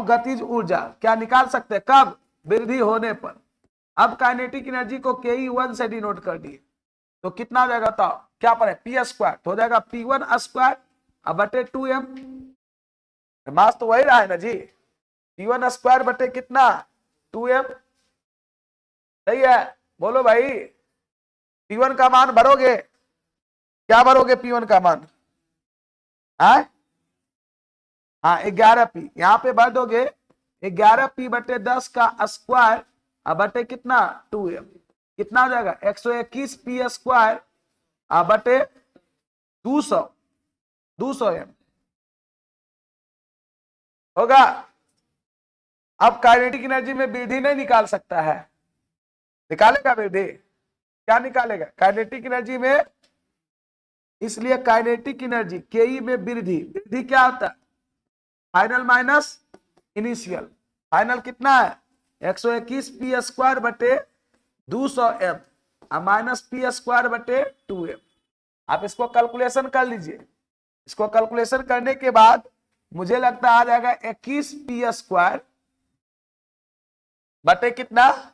गतिज ऊर्जा क्या निकाल सकते हैं? कब? वृद्धि होने पर। अब काइनेटिक एनर्जी को Ke1 से डिनोट कर दिए तो कितना हो जाएगा? बताओ क्या पढ़े? पी स्क्वायर तो हो जाएगा P1 स्क्वायर अब बटे 2m। मास तो वही रहा है ना जी, P1 स्क्वायर बटे कितना? 2m। सही है? बोलो भाई, P1 का मान भरोगे? क्या भरोगे P1 का मान? हाँ 11p यहां पे भर दोगे। 11p बटे 10 का स्क्वायर अब बटे कितना? 2m। कितना हो जाएगा? 121 p स्क्वायर अब बटे 200m होगा। अब काइनेटिक एनर्जी में वृद्धि नहीं निकाल सकता है? निकालेगा वृद्धि? क्या निकालेगा? काइनेटिक एनर्जी में, इसलिए काइनेटिक एनर्जी के में वृद्धि क्या होता है? Final minus initial. फाइनल कितना है? 121 पी स्क्वायर बटे 200m माइनस पी स्क्वायर बटे 2m। आप इसको कैलकुलेशन कर लीजिए। इसको कैलकुलेशन करने के बाद मुझे लगता आ जाएगा 21 पी स्क्वायर बटे कितना?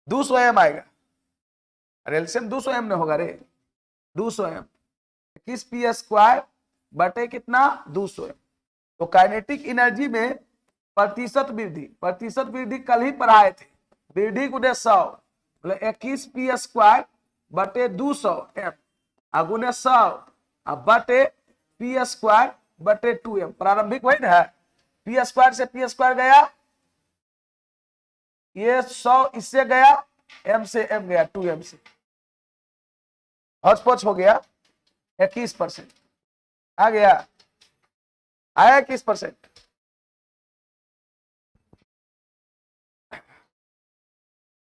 200m आएगा। अरे एलसीएम 200m में होगा रे, 200m। 21 पी स्क्वायर बटे कितना? 200m। तो काइनेटिक एनर्जी में प्रतिशत वृद्धि कल ही पढ़ाए थे। वृद्धि गुने 100 मतलब 21 पी स्क्वायर बटे 200m अगुने 100 बटे पी स्क्वायर बटे 2m। प्रारंभिक वही ना है, पी स्क्वायर से पी स्क्वायर गया, ये 100 इससे गया, m से m गया, 2m से हौच-पौच हो गया। 21% आ गया, आया 21%।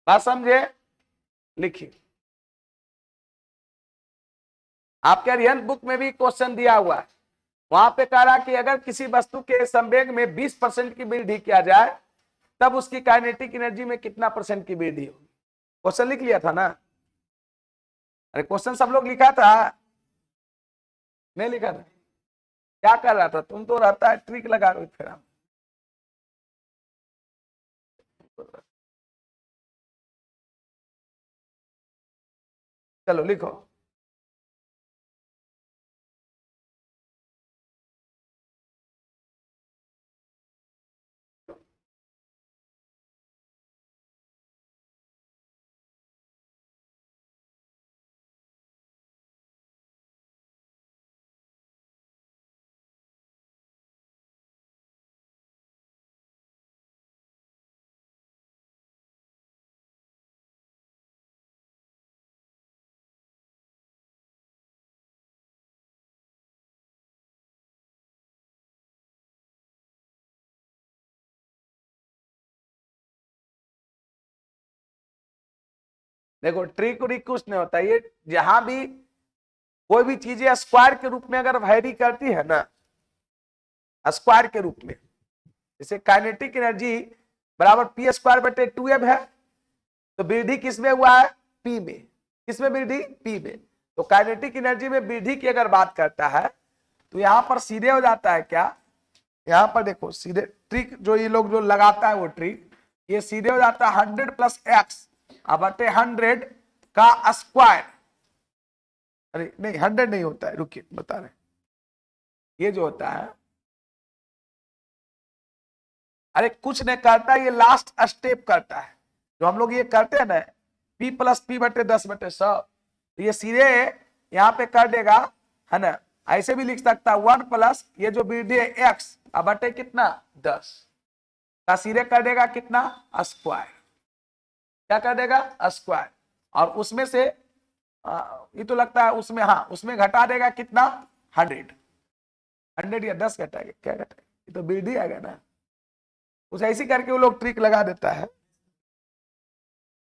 बात समझे? लिखिए, आपके अरिहंत बुक में भी क्वेश्चन दिया हुआ है। वहां पे कह रहा कि अगर किसी वस्तु के संवेग में 20% की वृद्धि किया जाए तब उसकी काइनेटिक एनर्जी में कितना % की वृद्धि होगी? क्वेश्चन लिख लिया था ना? अरे क्वेश्चन सब लोग लिखा था, नहीं लिखा था? क्या कर रहा था तुम? तो रहता है ट्रिक लगा रहे फिर हम चलो लिखो। देखो ट्रिक उरिक कुछ नहीं होता, ये जहां भी कोई भी चीजें स्क्वायर के रूप में अगर वैरी करती है ना, स्क्वायर के रूप में, जैसे काइनेटिक एनर्जी बराबर पी स्क्वायर बटे 2m है, तो वृद्धि किसमें हुआ है? पी में। किसमें वृद्धि? पी में। तो काइनेटिक एनर्जी में वृद्धि की अगर बात करता है तो यहां पर सीधे हो जाता है क्या, यहां पर देखो सीधे ट्रिक जो ये लोग जो लगाता है वो ट्रिक, ये सीधे हो जाता है 100 प्लस एक्स बटे 100 का स्क्वायर। अरे नहीं 100 नहीं होता है, रुकिए बता रहे, ये जो होता है, अरे कुछ नहीं करता, ये लास्ट स्टेप करता है जो हम लोग ये करते हैं ना, p प्लस पी बटे 10/100, तो ये सीधे यहाँ पे कर देगा, है ना। ऐसे भी लिख सकता है 1 प्लस ये जो वृद्धि है x बटे कितना 10 का सीधे कर देगा कितना स्क्वायर, क्या कर देगा स्क्वायर, और उसमें से ये तो लगता है उसमें, हाँ उसमें घटा देगा कितना 100 या 10 घटाएगा, क्या घटाएगा, ये तो वृद्धि आएगा ना, कुछ ऐसी करके वो लोग ट्रिक लगा देता है।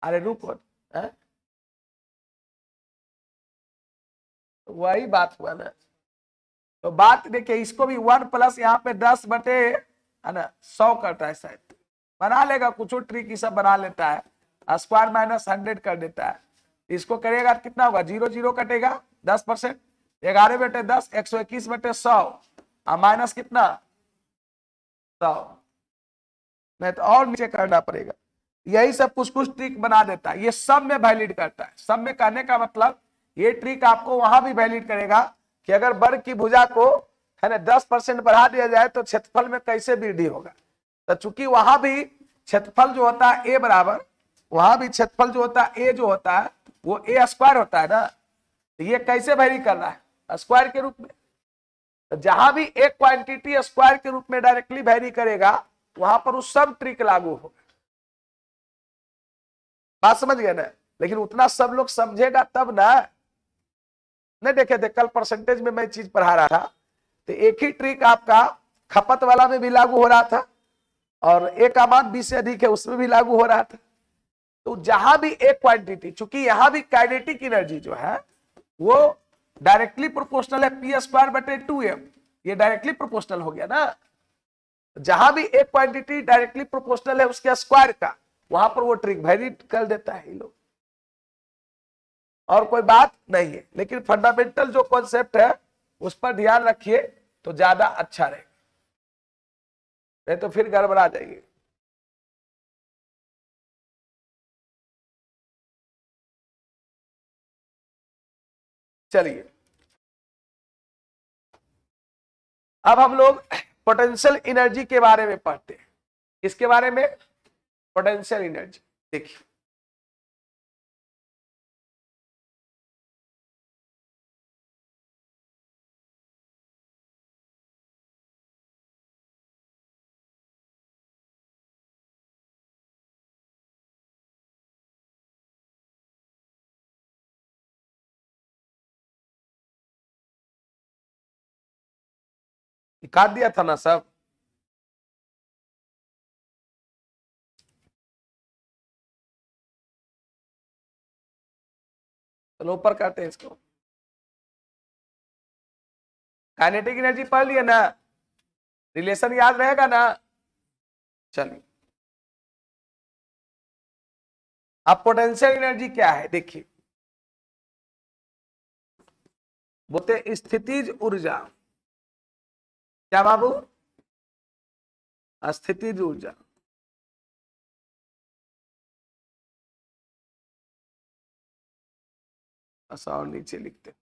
अरे रुको, वही बात हुआ ना, तो बात देखिए, इसको भी 1 प्लस यहाँ पे 10 बटे है ना 100 करता है, शायद बना लेगा कुछ ट्रिक ही सब बना लेता है, स्क्वायर माइनस 100 कर देता है, इसको करेगा कितना होगा 0 0 कटेगा 10%, 11/10 121/100 माइनस कितना 100, नहीं तो और नीचे करना पड़ेगा। यही सब कुछ कुछ ट्रिक बना देता है, ये सब में वैलिड करता है। सब में कहने का मतलब ये ट्रिक आपको वहां भी वैलिड करेगा कि अगर वर्ग की भुजा को है ना 10% बढ़ा दिया जाए तो क्षेत्रफल में कैसे वृद्धि होगा, तो चूंकि वहां भी क्षेत्रफल जो होता है ए बराबर, वहां भी क्षेत्रफल जो होता है ए जो होता है वो ए स्क्वायर होता है ना, तो ये कैसे वैरी कर रहा है स्क्वायर के रूप में, तो जहां भी एक क्वांटिटी स्क्वायर के रूप में डायरेक्टली वैरी करेगा वहां पर वो सब ट्रिक लागू होगा। बात समझ गए ना, लेकिन उतना सब लोग समझेगा तब ना, नहीं देखे थे कल परसेंटेज में मैं चीज पढ़ा रहा था, तो एक ही ट्रिक आपका खपत वाला में भी लागू हो रहा था और एक अमाउंट 20 से अधिक है उसमें भी लागू हो रहा था। तो जहां भी एक क्वांटिटी, चूंकि यहां भी काइनेटिक एनर्जी जो है वो डायरेक्टली प्रोपोर्शनल है पी स्क्वायर बटे 2m, ये डायरेक्टली प्रोपोर्शनल हो गया ना, जहां भी एक क्वांटिटी डायरेक्टली प्रोपोर्शनल है उसके स्क्वायर का, वहां पर वो ट्रिक वैरी कर देता है ये लोग, और कोई बात नहीं है। लेकिन फंडामेंटल जो कॉन्सेप्ट है उस पर ध्यान रखिए तो ज्यादा अच्छा रहेगा, नहीं तो फिर गड़बड़ा जाएगी। चलिए अब हम लोग पोटेंशियल एनर्जी के बारे में पढ़ते हैं। इसके बारे में पोटेंशियल एनर्जी देखिए, काट दिया था ना सब, चलो ऊपर करते हैं इसको। काइनेटिक एनर्जी पढ़ लिया ना, रिलेशन याद रहेगा ना। चलिए अब पोटेंशियल एनर्जी क्या है देखिए, बोलते स्थितिज ऊर्जा, क्या बाबू, स्थितिज ऊर्जा, ऐसा और नीचे लिखते हैं।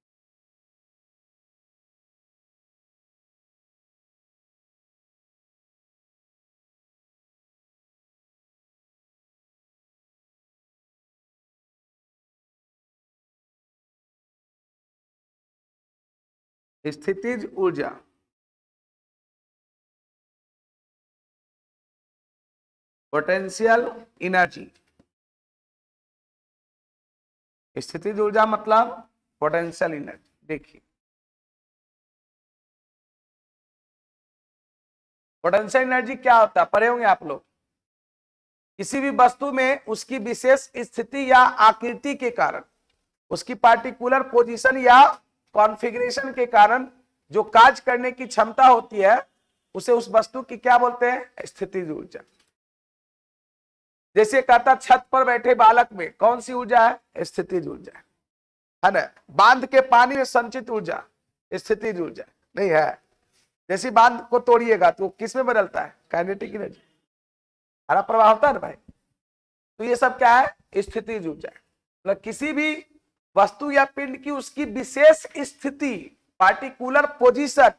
स्थितिज ऊर्जा पोटेंशियल एनर्जी। स्थितिज ऊर्जा मतलब पोटेंशियल एनर्जी। देखिए पोटेंशियल एनर्जी क्या होता है, पढ़े होंगे आप लोग। किसी भी वस्तु में उसकी विशेष स्थिति या आकृति के कारण, उसकी पार्टिकुलर पोजीशन या कॉन्फ़िगरेशन के कारण जो कार्य करने की क्षमता होती है, उसे उस वस्तु की क्या बोलते हैं, स्थितिज ऊर्जा। जैसे कहता छत पर बैठे बालक में कौन सी ऊर्जा है, स्थितिज ऊर्जा है ना। बांध के पानी में संचित ऊर्जा स्थितिज ऊर्जा नहीं है। जैसे बांध को तोड़िएगा तो किस में बदलता है, काइनेटिक एनर्जी, हरा प्रवाह होता है ना भाई। तो ये सब क्या है, स्थितिज ऊर्जा। मतलब किसी भी वस्तु या पिंड की उसकी विशेष स्थिति, पार्टिकुलर पोजीशन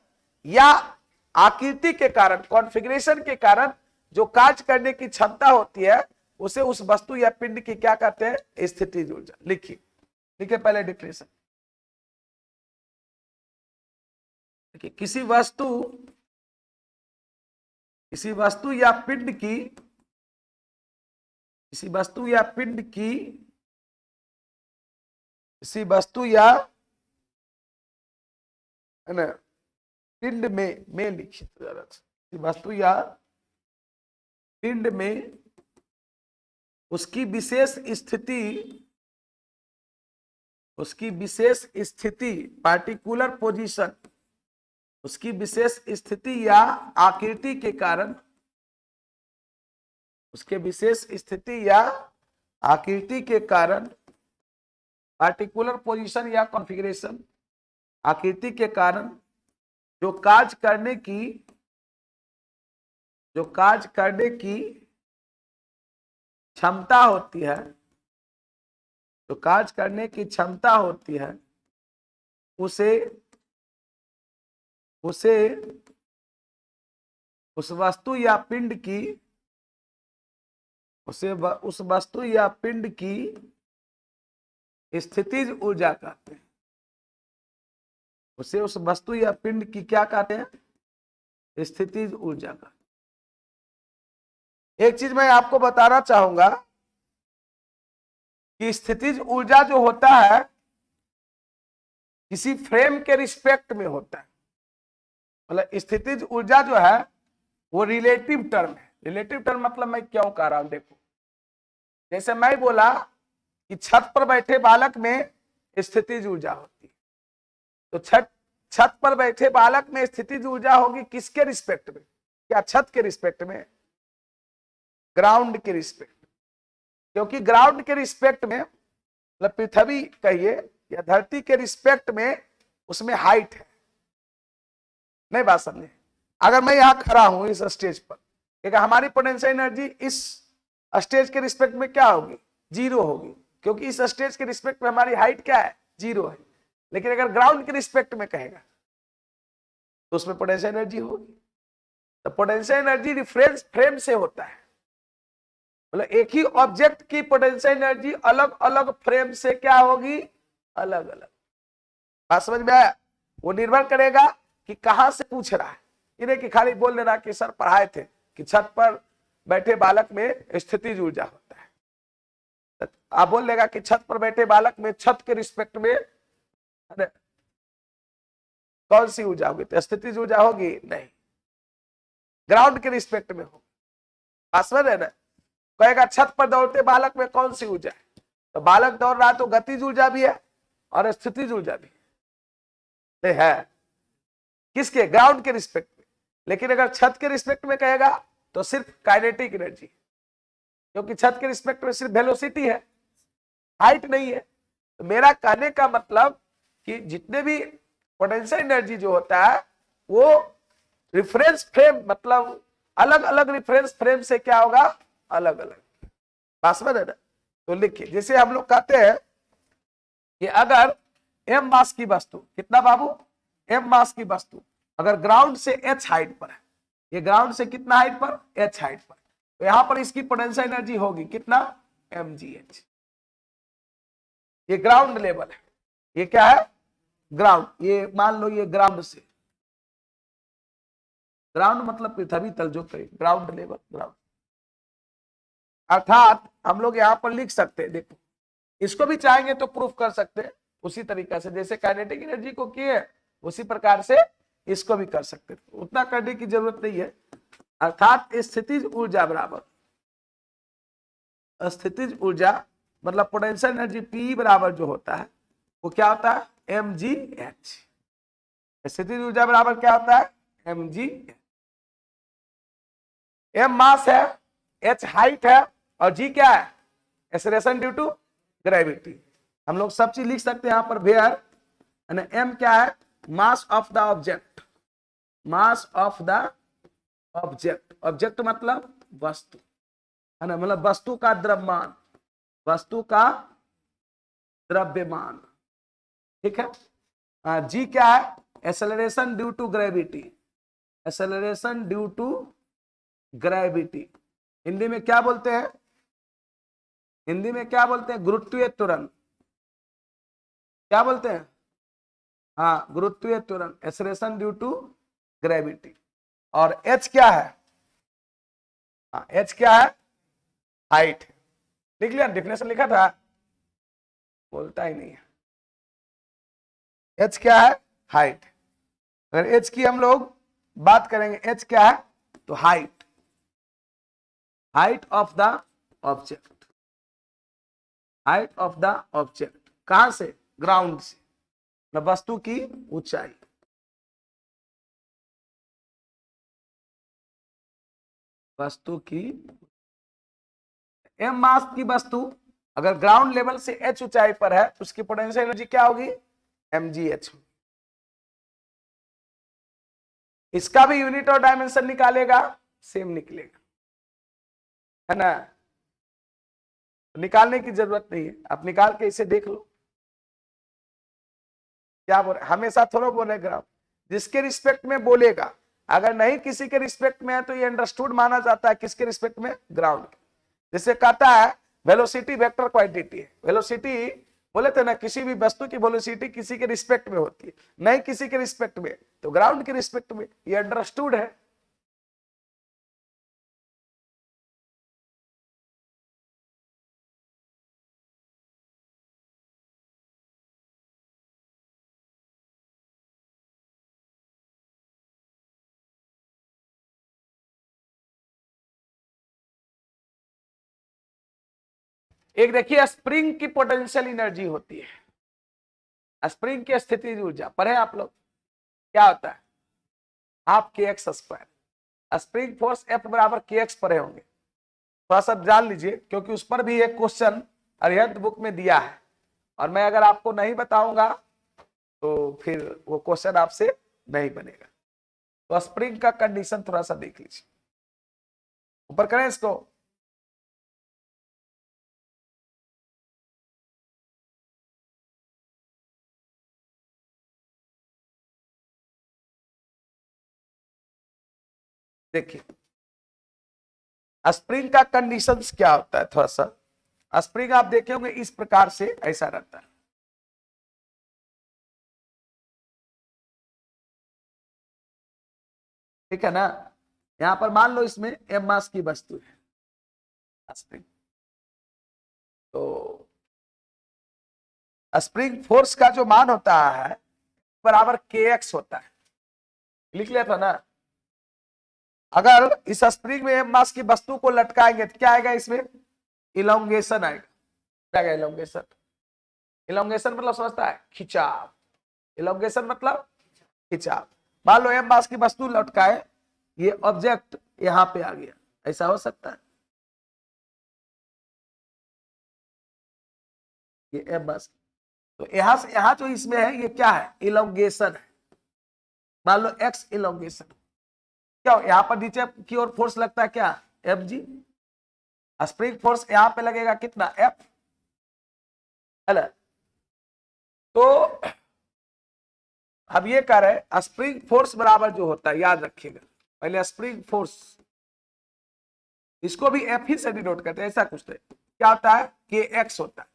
या आकृति के कारण, कॉन्फ़िगरेशन के कारण जो कार्य करने की क्षमता होती है, उसे उस वस्तु या पिंड की क्या कहते हैं, स्थितिज ऊर्जा। लिखिए लिखिए पहले डिफिनेशन। देखिए किसी वस्तु या पिंड की, किसी वस्तु या पिंड की, किसी वस्तु या है ना पिंड में लिखिए तो ज्यादा अच्छा। किसी वस्तु या पिंड में उसकी विशेष स्थिति, उसकी विशेष स्थिति, पार्टिकुलर पोजीशन, उसकी विशेष स्थिति या आकृति के कारण, उसके विशेष स्थिति या आकृति के कारण, पार्टिकुलर पोजीशन या कॉन्फ़िगरेशन, आकृति के कारण जो कार्य करने की क्षमता होती है, जो कार्य करने की क्षमता होती है, उसे उस वस्तु या पिंड की, उस वस्तु या पिंड की स्थितिज ऊर्जा कहते हैं। उसे उस वस्तु या पिंड की क्या कहते हैं, स्थितिज ऊर्जा का। एक चीज मैं आपको बताना चाहूंगा कि स्थितिज ऊर्जा जो होता है किसी फ्रेम के रिस्पेक्ट में होता है। मतलब स्थितिज ऊर्जा जो है वो रिलेटिव टर्म है। रिलेटिव टर्म मतलब मैं क्यों कह रहा हूं, देखो जैसे मैं बोला कि छत पर बैठे बालक में स्थितिज ऊर्जा होती है, तो छत पर बैठे बालक में स्थितिज ऊर्जा होगी किसके रिस्पेक्ट में, क्या छत के रिस्पेक्ट में, ग्राउंड के रिस्पेक्ट। क्योंकि ग्राउंड के रिस्पेक्ट में, मतलब पृथ्वी कहिए या धरती के रिस्पेक्ट में, उसमें हाइट है। नहीं बात समझे। अगर मैं यहां खड़ा हूं इस स्टेज पर, क्योंकि हमारी पोटेंशियल एनर्जी इस स्टेज के रिस्पेक्ट में क्या होगी, जीरो होगी, क्योंकि इस स्टेज के रिस्पेक्ट में हमारी हाइट क्या है, जीरो है। लेकिन अगर ग्राउंड के रिस्पेक्ट में कहेगा तो उसमें पोटेंशियल एनर्जी होगी। तो पोटेंशियल एनर्जी रेफरेंस फ्रेम से होता है। मतलब एक ही ऑब्जेक्ट की पोटेंशियल एनर्जी अलग अलग फ्रेम से क्या होगी, अलग अलग। बात समझ में आया। वो निर्भर करेगा कि कहां से पूछ रहा है। इन्हें कि खाली बोल देना कि सर पढ़ाए थे कि छत पर बैठे बालक में स्थितिज ऊर्जा होता है, तो आप बोल देगा कि छत पर बैठे बालक में छत के रिस्पेक्ट में कौन सी ऊर्जा होगी, तो स्थितिज ऊर्जा होगी नहीं, ग्राउंड के रिस्पेक्ट में होगी। आसमान है ना। कहेगा छत पर दौड़ते बालक में कौन सी ऊर्जा है, तो बालक दौड़ रहा है तो गतिज ऊर्जा भी है और स्थितिज ऊर्जा भी है, किसके, ग्राउंड के रिस्पेक्ट में। लेकिन अगर छत के रिस्पेक्ट में कहेगा तो सिर्फ काइनेटिक एनर्जी, क्योंकि छत के रिस्पेक्ट में सिर्फ वेलोसिटी है, हाइट नहीं है। तो मेरा कहने का मतलब कि जितने भी पोटेंशियल एनर्जी जो होता है वो रिफरेंस फ्रेम, मतलब अलग अलग रिफरेंस फ्रेम से क्या होगा, अलग अलग। बात समझ है ना। तो लिखिए जैसे हम लोग कहते हैं कि अगर m मास की वस्तु, कितना बाबू, m मास की वस्तु अगर ग्राउंड से h हाइट पर है, ये ग्राउंड से कितना हाइट पर, h हाइट पर, तो यहां पर इसकी पोटेंशियल एनर्जी होगी कितना, mgh। ये ग्राउंड लेवल है, ये क्या है, ग्राउंड, ये मान लो ये ग्राउंड से, ग्राउंड मतलब पृथ्वी तल जो कहे, ग्राउंड लेवल, ग्राउंड। अर्थात हम लोग यहां पर लिख सकते हैं, देखो इसको भी चाहेंगे तो प्रूफ कर सकते हैं उसी तरीका से, जैसे काइनेटिक एनर्जी को किए उसी प्रकार से इसको भी कर सकते हैं, उतना करने की जरूरत नहीं है। अर्थात स्थितिज ऊर्जा बराबर, स्थितिज ऊर्जा मतलब पोटेंशियल एनर्जी P बराबर जो होता है वो क्या होता है, mgh। स्थितिज ऊर्जा बराबर क्या होता है, mgh। m मास है, h हाइट है और g क्या है, एक्सेलरेशन ड्यू टू ग्रेविटी। हम लोग सब चीज लिख सकते हैं यहां पर वेयर, m क्या है, mass of the object, mass of the object, object मतलब वस्तु है ना, मतलब वस्तु का द्रव्यमान, वस्तु का द्रव्यमान, ठीक है। जी क्या है, acceleration due to gravity, acceleration due to gravity. Hindi में क्या बोलते हैं, हिंदी में क्या बोलते हैं, गुरुत्वीय त्वरण, क्या बोलते हैं, हाँ गुरुत्वीय त्वरण, एक्सेलरेशन ड्यू टू ग्रेविटी। और एच क्या है, हाँ एच क्या है, हाइट। लिख लिया, डेफिनेशन लिखा था, बोलता ही नहीं है। एच क्या है, हाइट। अगर एच की हम लोग बात करेंगे, एच क्या है, तो height, height of the object, height of the object, कहां से, ग्राउंड से, वस्तु की ऊंचाई, वस्तु की, m मास की वस्तु अगर ग्राउंड लेवल से h ऊंचाई पर है तो उसकी पोटेंशियल एनर्जी क्या होगी, mgh। इसका भी यूनिट और डायमेंशन निकालेगा, सेम निकलेगा, है ना, निकालने की जरूरत नहीं है, आप निकाल के इसे देख लो। क्या बोल रहे, हमेशा थोड़ा बोलेगा, जिसके रिस्पेक्ट में बोलेगा, अगर नहीं किसी के रिस्पेक्ट में है तो ये अंडरस्टूड माना जाता है, किसके रिस्पेक्ट में, ग्राउंड। जैसे कहता है वेलोसिटी वेक्टर क्वांटिटी है, वेलोसिटी बोले थे ना, किसी भी वस्तु की वेलोसिटी किसी के रिस्पेक्ट में होती है, नहीं किसी के रिस्पेक्ट में तो ग्राउंड के रिस्पेक्ट में, ये अंडरस्टूड है। एक देखिए स्प्रिंग की पोटेंशियल एनर्जी होती है, स्प्रिंग की स्थिति ऊर्जा पढ़े आप लोग, क्या होता है, हाफ के x square. Spring force F बराबर के एक्स पढ़े होंगे, थोड़ा सा जान लीजिए क्योंकि उस पर भी एक क्वेश्चन अरिहंत बुक में दिया है, और मैं अगर आपको नहीं बताऊंगा तो फिर वो क्वेश्चन आपसे नहीं बनेगा। तो स्प्रिंग का कंडीशन थोड़ा सा देख लीजिए, ऊपर करें इसको, देखिए स्प्रिंग का कंडीशंस क्या होता है, थोड़ा सा स्प्रिंग आप देखे होंगे इस प्रकार से ऐसा रहता है, ठीक है ना। यहां पर मान लो इसमें m मास की वस्तु है स्प्रिंग, तो स्प्रिंग फोर्स का जो मान होता है बराबर के एक्स होता है, लिख लिया था ना। अगर इस स्प्रिंग में m मास की वस्तु को लटकाएंगे तो क्या आएगा, इसमें इलोंगेशन आएगा, क्या आएगा, इलोंगेशन। इलोंगेशन मतलब समझता है, खिंचाव, इलोंगेशन मतलब खिंचाव। मान लो m मास की वस्तु लटकाए, ये ऑब्जेक्ट यहां पे आ गया, ऐसा हो सकता है, ये m मास, तो यहां से यहां जो इसमें है ये क्या है, इलोंगेशन है। मान लो x इलोंगेशन, क्या यहां पर नीचे की ओर फोर्स लगता है क्या, mg, स्प्रिंग फोर्स यहां पे लगेगा कितना, f, है ना। तो अब ये कह रहे स्प्रिंग फोर्स बराबर जो होता है, याद रखिएगा पहले स्प्रिंग फोर्स, इसको भी एफ ही से डिनोट करते हैं, ऐसा कुछ नहीं, क्या होता है के एक्स होता है,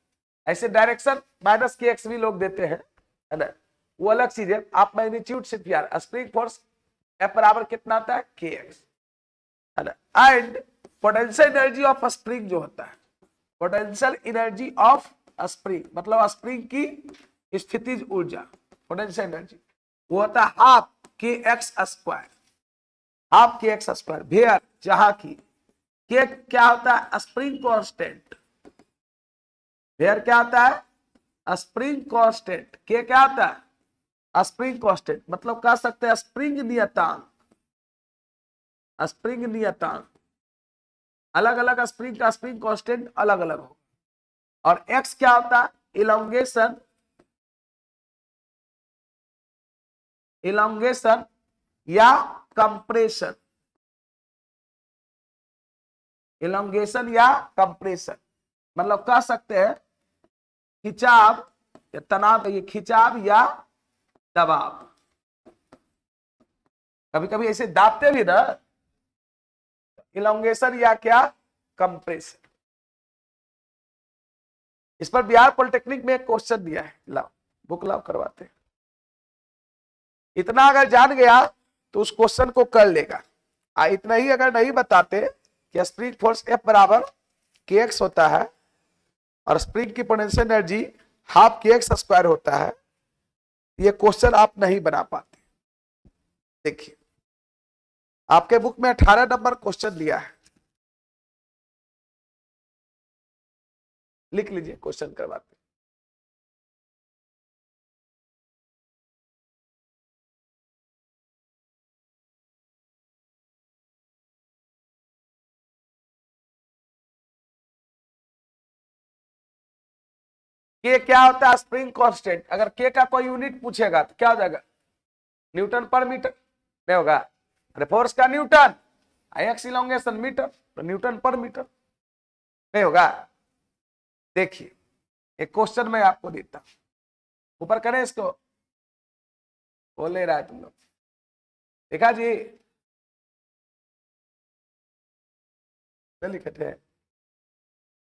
ऐसे डायरेक्शन माइनस के एक्स भी लोग देते हैं, है ना, वो अलग चीज है। आप मैग्नीट्यूड से यार स्प्रिंग फोर्स एफ बराबर कितना आता है के एक्स, है ना। And potential energy of spring जो होता है, पोटेंशियल एनर्जी ऑफ स्प्रिंग मतलब स्प्रिंग की स्थितिज ऊर्जा, पोटेंशियल एनर्जी वो होता है हाफ के एक्स स्क्वायर, हाफ के एक्स स्क्वायर वेयर, जहां की के क्या होता है स्प्रिंग कांस्टेंट, वेयर क्या होता है स्प्रिंग कांस्टेंट, के क्या होता है स्प्रिंग कांस्टेंट, मतलब कह सकते हैं स्प्रिंग नियतांक, स्प्रिंग नियतांक अलग अलग, स्प्रिंग का स्प्रिंग कांस्टेंट अलग अलग हो, और एक्स क्या होता है इलोंगेशन, इलोंगेशन या कंप्रेशन, इलोंगेशन या कंप्रेशन, मतलब कह सकते हैं खिंचाव या तनाव, ये खिंचाव या दबाव, कभी कभी ऐसे दाबते भी ना, इलोंगेशन या क्या कंप्रेशन। इस पर बिहार पॉलिटेक्निक में एक क्वेश्चन दिया है, लाओ बुक लाओ करवाते हैं, इतना अगर जान गया तो उस क्वेश्चन को कर लेगा। इतना ही अगर नहीं बताते कि स्प्रिंग फोर्स एफ बराबर के एक्स होता है और स्प्रिंग की पोटेंशियल एनर्जी हाफ के एक्स स्क्वायर होता है, ये क्वेश्चन आप नहीं बना पाते। देखिए आपके बुक में 18 नंबर क्वेश्चन दिया है, लिख लीजिए क्वेश्चन करवाते। के क्या होता है स्प्रिंग कांस्टेंट, अगर के का कोई यूनिट पूछेगा तो क्या हो जाएगा न्यूटन पर मीटर, नहीं होगा, अरे फोर्स का न्यूटन, एक्स इलोंगेशन मीटर तो न्यूटन पर मीटर, नहीं होगा। देखिए एक क्वेश्चन मैं आपको देता हूं, ऊपर करें इसको, बोल नहीं रहा है तुम लोग, देखा जी लिखते हैं,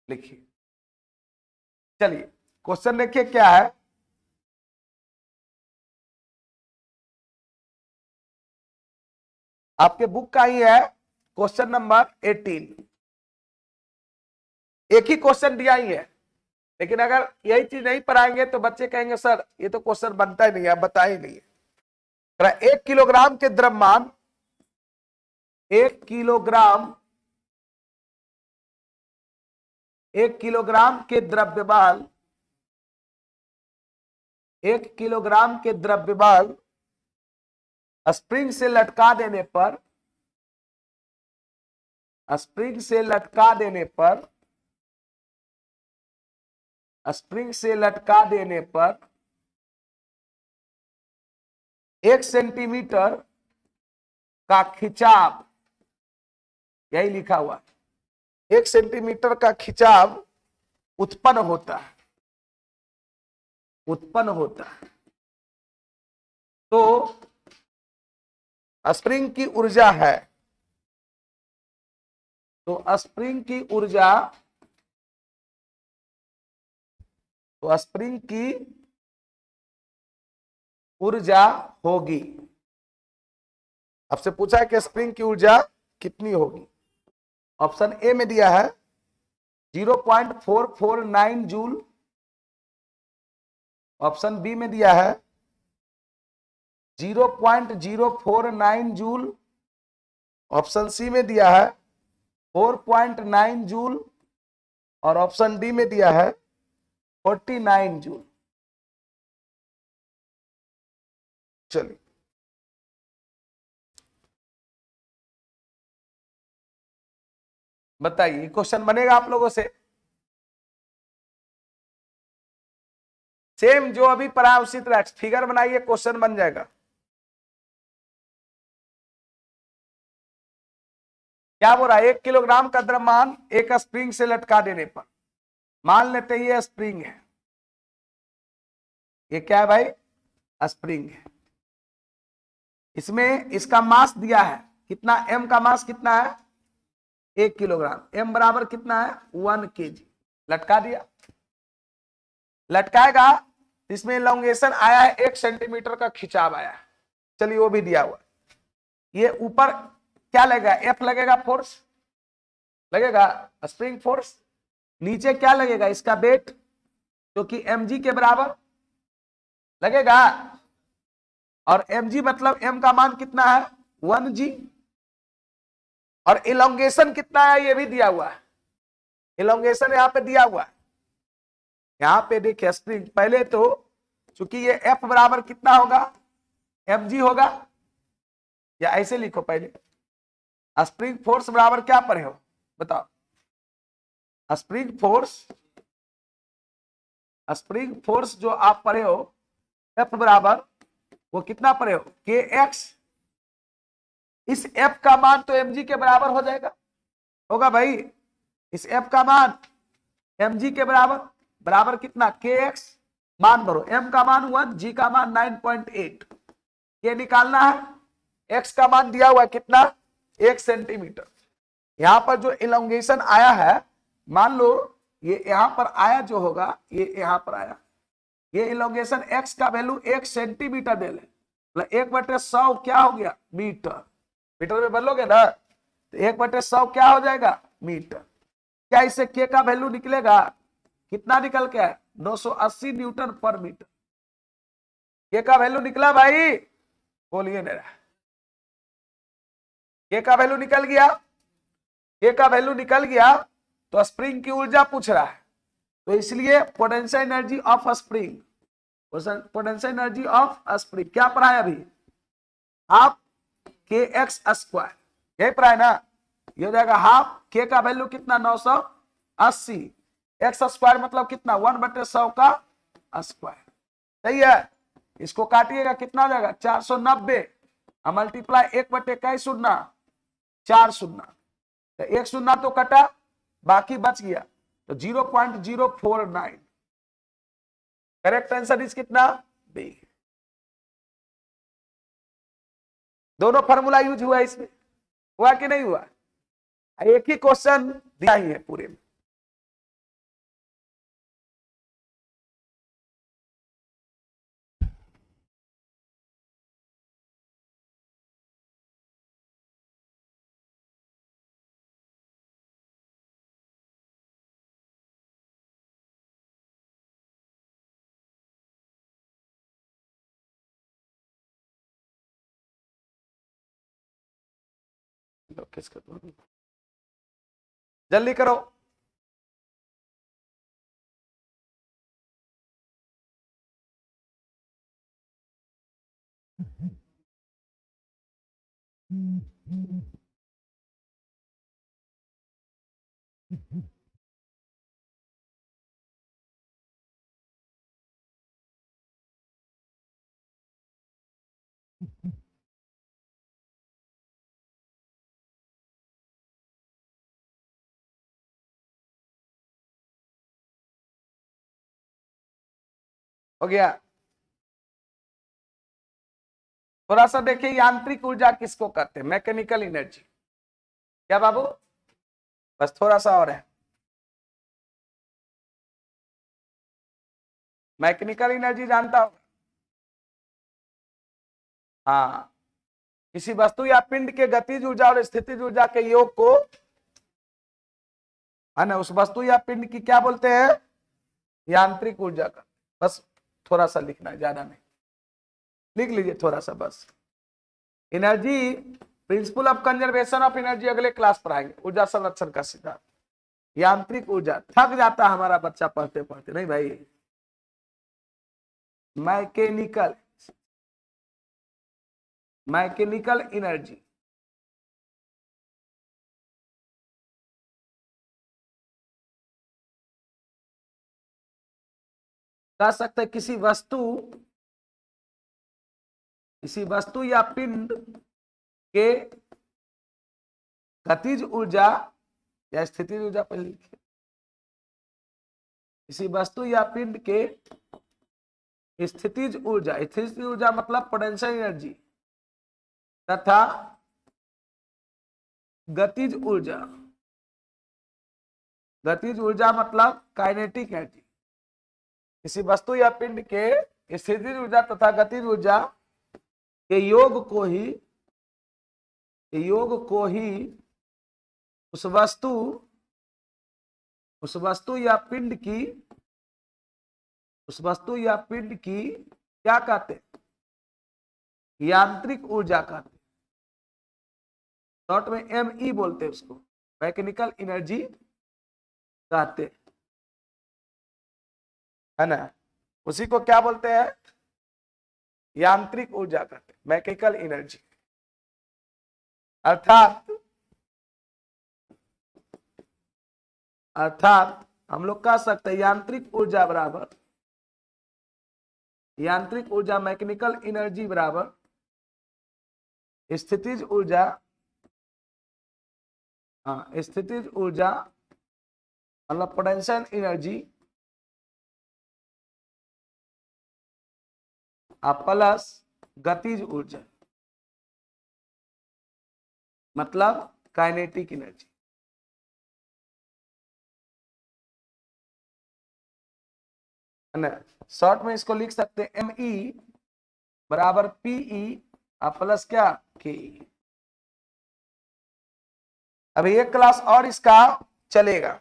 लिखिए, चलिए क्वेश्चन देखिए क्या है, आपके बुक का ही है क्वेश्चन नंबर 18, एक ही क्वेश्चन दिया ही है, लेकिन अगर यही चीज नहीं पढ़ाएंगे तो बच्चे कहेंगे सर ये तो क्वेश्चन बनता ही नहीं है, बता ही नहीं है। 1 किलोग्राम के द्रव्यमान, 1 किलोग्राम, 1 किलोग्राम के द्रव्यमान, 1 किलोग्राम के द्रव्यमान स्प्रिंग से लटका देने पर, स्प्रिंग से लटका देने पर, स्प्रिंग से लटका देने पर 1 सेंटीमीटर का खिंचाव, यही लिखा हुआ, 1 सेंटीमीटर का खिंचाव उत्पन्न होता है, उत्पन्न होता है। तो स्प्रिंग की ऊर्जा है, तो स्प्रिंग की ऊर्जा, तो स्प्रिंग की ऊर्जा होगी, आपसे पूछा है कि स्प्रिंग की ऊर्जा कितनी होगी, ऑप्शन ए में दिया है 0.449 जूल, ऑप्शन बी में दिया है 0.049 जूल, ऑप्शन सी में दिया है 4.9 जूल, और ऑप्शन डी में दिया है 49 जूल। चलिए बताइए क्वेश्चन बनेगा आप लोगों से, सेम जो अभी पढ़ा उसी तरह फिगर बनाइए, क्वेश्चन बन जाएगा। क्या बोल रहा है 1 किलोग्राम का द्रव्यमान एक स्प्रिंग से लटका देने पर, मान लेते हैं ये स्प्रिंग है, ये क्या है भाई? स्प्रिंग है। इसमें इसका मास दिया है कितना, एम का मास कितना है 1 किलोग्राम, एम बराबर कितना है 1 kg। लटका दिया, लटकाएगा इसमें इलोंगेशन आया है 1 सेंटीमीटर का खिंचाव आया है, चलिए वो भी दिया हुआ। ये ऊपर क्या लगेगा, एफ लगेगा, फोर्स लगेगा, स्प्रिंग फोर्स। नीचे क्या लगेगा, इसका वेट जो कि mg के बराबर लगेगा, और mg मतलब m का मान कितना है 1g, और इलोंगेशन कितना है ये भी दिया हुआ है, इलोंगेशन यहाँ पे दिया हुआ है। यहाँ पे देखिए स्प्रिंग, पहले तो चूंकि ये F बराबर कितना होगा mg होगा, या ऐसे लिखो पहले, स्प्रिंग फोर्स बराबर क्या पढ़े हो बताओ, स्प्रिंग फोर्स जो आप पढ़े हो F बराबर वो कितना पढ़े हो kx, इस F का मान तो mg के बराबर हो जाएगा, होगा भाई, इस F का मान mg के बराबर, बराबर कितना kx, मान भरो, m का मान 1, g का मान 9.8, ये निकालना है। x का मान दिया हुआ है कितना 1 सेंटीमीटर। यहां पर जो इलोंगेशन आया है, मान लो ये यहां पर आया जो होगा, ये यहां पर आया, ये इलोंगेशन x का वैल्यू 1 सेंटीमीटर दे ले, मतलब 1/100 क्या हो गया मीटर, मीटर में बदलोगे ना तो 1/100 क्या हो जाएगा मीटर। क्या इससे k का वैल्यू निकलेगा, कितना निकल के है 980 न्यूटन पर मीटर, k का वैल्यू निकला भाई, बोलिए मेरा, k का वैल्यू निकल गया, k का वैल्यू निकल गया तो स्प्रिंग की ऊर्जा पूछ रहा है, तो इसलिए potential energy of spring, potential energy of spring क्या पढ़ा है अभी हाफ kx स्क्वायर, यही पढ़ा है ना, ये हो जाएगा हाफ, k का वैल्यू कितना 980, x स्क्वायर मतलब कितना 1/100 का स्क्वायर, सही है। इसको काटिएगा कितना हो जाएगा 490, मल्टीप्लाई 1/21 4 शून्य, तो 1 शून्य तो कटा, बाकी बच गया, तो 0.049, करेक्ट आंसर इज कितना बी। दोनों फॉर्मूला यूज हुआ इसमें, हुआ कि नहीं हुआ, एक ही क्वेश्चन दिया ही है पूरे में। जल्दी करो, हो गया। थोड़ा सा देखिए यांत्रिक ऊर्जा किसको कहते हैं, मैकेनिकल एनर्जी, क्या बाबू, बस थोड़ा सा और है, मैकेनिकल एनर्जी जानता हो, हाँ, किसी वस्तु या पिंड के गतिज ऊर्जा और स्थितिज ऊर्जा के योग को, है ना, उस वस्तु या पिंड की क्या बोलते हैं यांत्रिक ऊर्जा का, बस थोड़ा सा लिखना है, ज्यादा नहीं, लिख लीजिए थोड़ा सा बस। Energy, principal of conservation of energy अगले क्लास पढ़ाएंगे, ऊर्जा संरक्षण का सिद्धांत। यांत्रिक ऊर्जा, थक जाता है हमारा बच्चा पढ़ते पढ़ते, नहीं भाई, मैकेनिकल, मैकेनिकल एनर्जी, कह सकते किसी वस्तु या पिंड के गतिज ऊर्जा या स्थितिज ऊर्जा, पहले लिखिए, किसी वस्तु या पिंड के स्थितिज ऊर्जा, स्थितिज ऊर्जा मतलब पोटेंशियल एनर्जी, तथा गतिज ऊर्जा, गतिज ऊर्जा मतलब काइनेटिक एनर्जी। किसी वस्तु या पिंड के स्थितिज ऊर्जा तथा गतिज ऊर्जा के योग को ही उस वस्तु या पिंड की क्या कहते हैं, यांत्रिक ऊर्जा कहते हैं, शॉर्ट में एमई बोलते हैं उसको, मैकेनिकल एनर्जी कहते हैं, है ना। उसी को क्या बोलते हैं, यांत्रिक ऊर्जा कहते हैं, मैकेनिकल एनर्जी। अर्थात हम लोग कह सकते हैं यांत्रिक ऊर्जा बराबर, यांत्रिक ऊर्जा मैकेनिकल एनर्जी बराबर स्थितिज ऊर्जा, स्थितिज ऊर्जा मतलब पोटेंशियल एनर्जी प्लस गतिज ऊर्जा मतलब काइनेटिक एनर्जी। है ना, शॉर्ट में इसको लिख सकते हैं एमई बराबर पीई प्लस क्या के। अभी एक क्लास और इसका चलेगा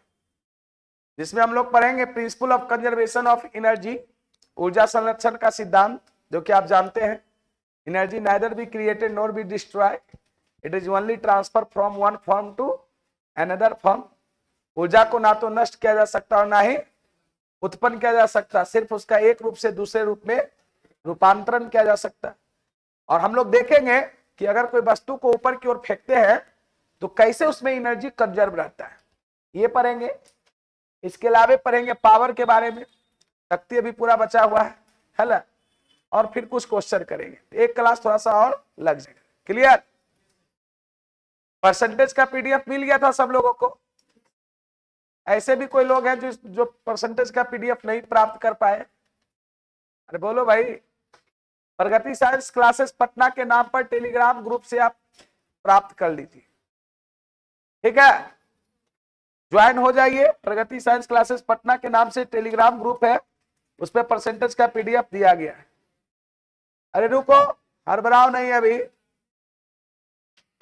जिसमें हम लोग पढ़ेंगे principle of conservation of energy, ऊर्जा संरक्षण का सिद्धांत, जो कि आप जानते हैं energy neither be created nor be destroy, it is only transfer from one form to another form. ऊर्जा को ना तो नष्ट किया जा सकता और ना ही उत्पन्न किया जा सकता, सिर्फ उसका एक रूप से दूसरे रूप में रूपांतरण किया जा सकता। और हम लोग देखेंगे कि अगर कोई वस्तु को ऊपर की ओर फेंकते हैं तो कैसे उसमें एनर्जी कंजर्व रहता है, ये पढ़ेंगे। इसके अलावा पढ़ेंगे पावर के बारे में, शक्ति अभी पूरा बचा हुआ है ना, और फिर कुछ क्वेश्चन करेंगे। एक क्लास थोड़ा सा और लग जाएगा। क्लियर? परसेंटेज का पीडीएफ मिल गया था सब लोगों को? ऐसे भी कोई लोग हैं जो परसेंटेज का पीडीएफ नहीं प्राप्त कर पाए? अरे बोलो भाई। प्रगति साइंस क्लासेस पटना के नाम पर टेलीग्राम ग्रुप से आप प्राप्त कर लीजिए, ठीक है। ज्वाइन हो जाइए, प्रगति साइंस क्लासेस पटना के नाम से टेलीग्राम ग्रुप है, उस पर परसेंटेज का पीडीएफ दिया गया है। अरे रुको, हड़बड़ाओ नहीं। अभी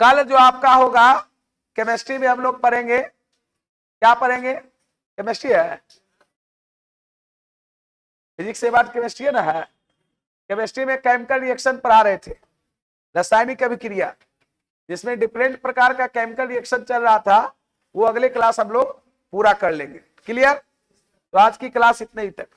कल जो आपका होगा केमिस्ट्री में हम लोग पढ़ेंगे, क्या पढ़ेंगे? केमिस्ट्री है, फिजिक्स के बाद केमिस्ट्री है ना, है। केमिस्ट्री में केमिकल रिएक्शन पढ़ा रहे थे, रासायनिक अभिक्रिया, जिसमें डिफरेंट प्रकार का केमिकल रिएक्शन चल रहा था, वो अगले क्लास हम लोग पूरा कर लेंगे। क्लियर? तो आज की क्लास इतने ही तक।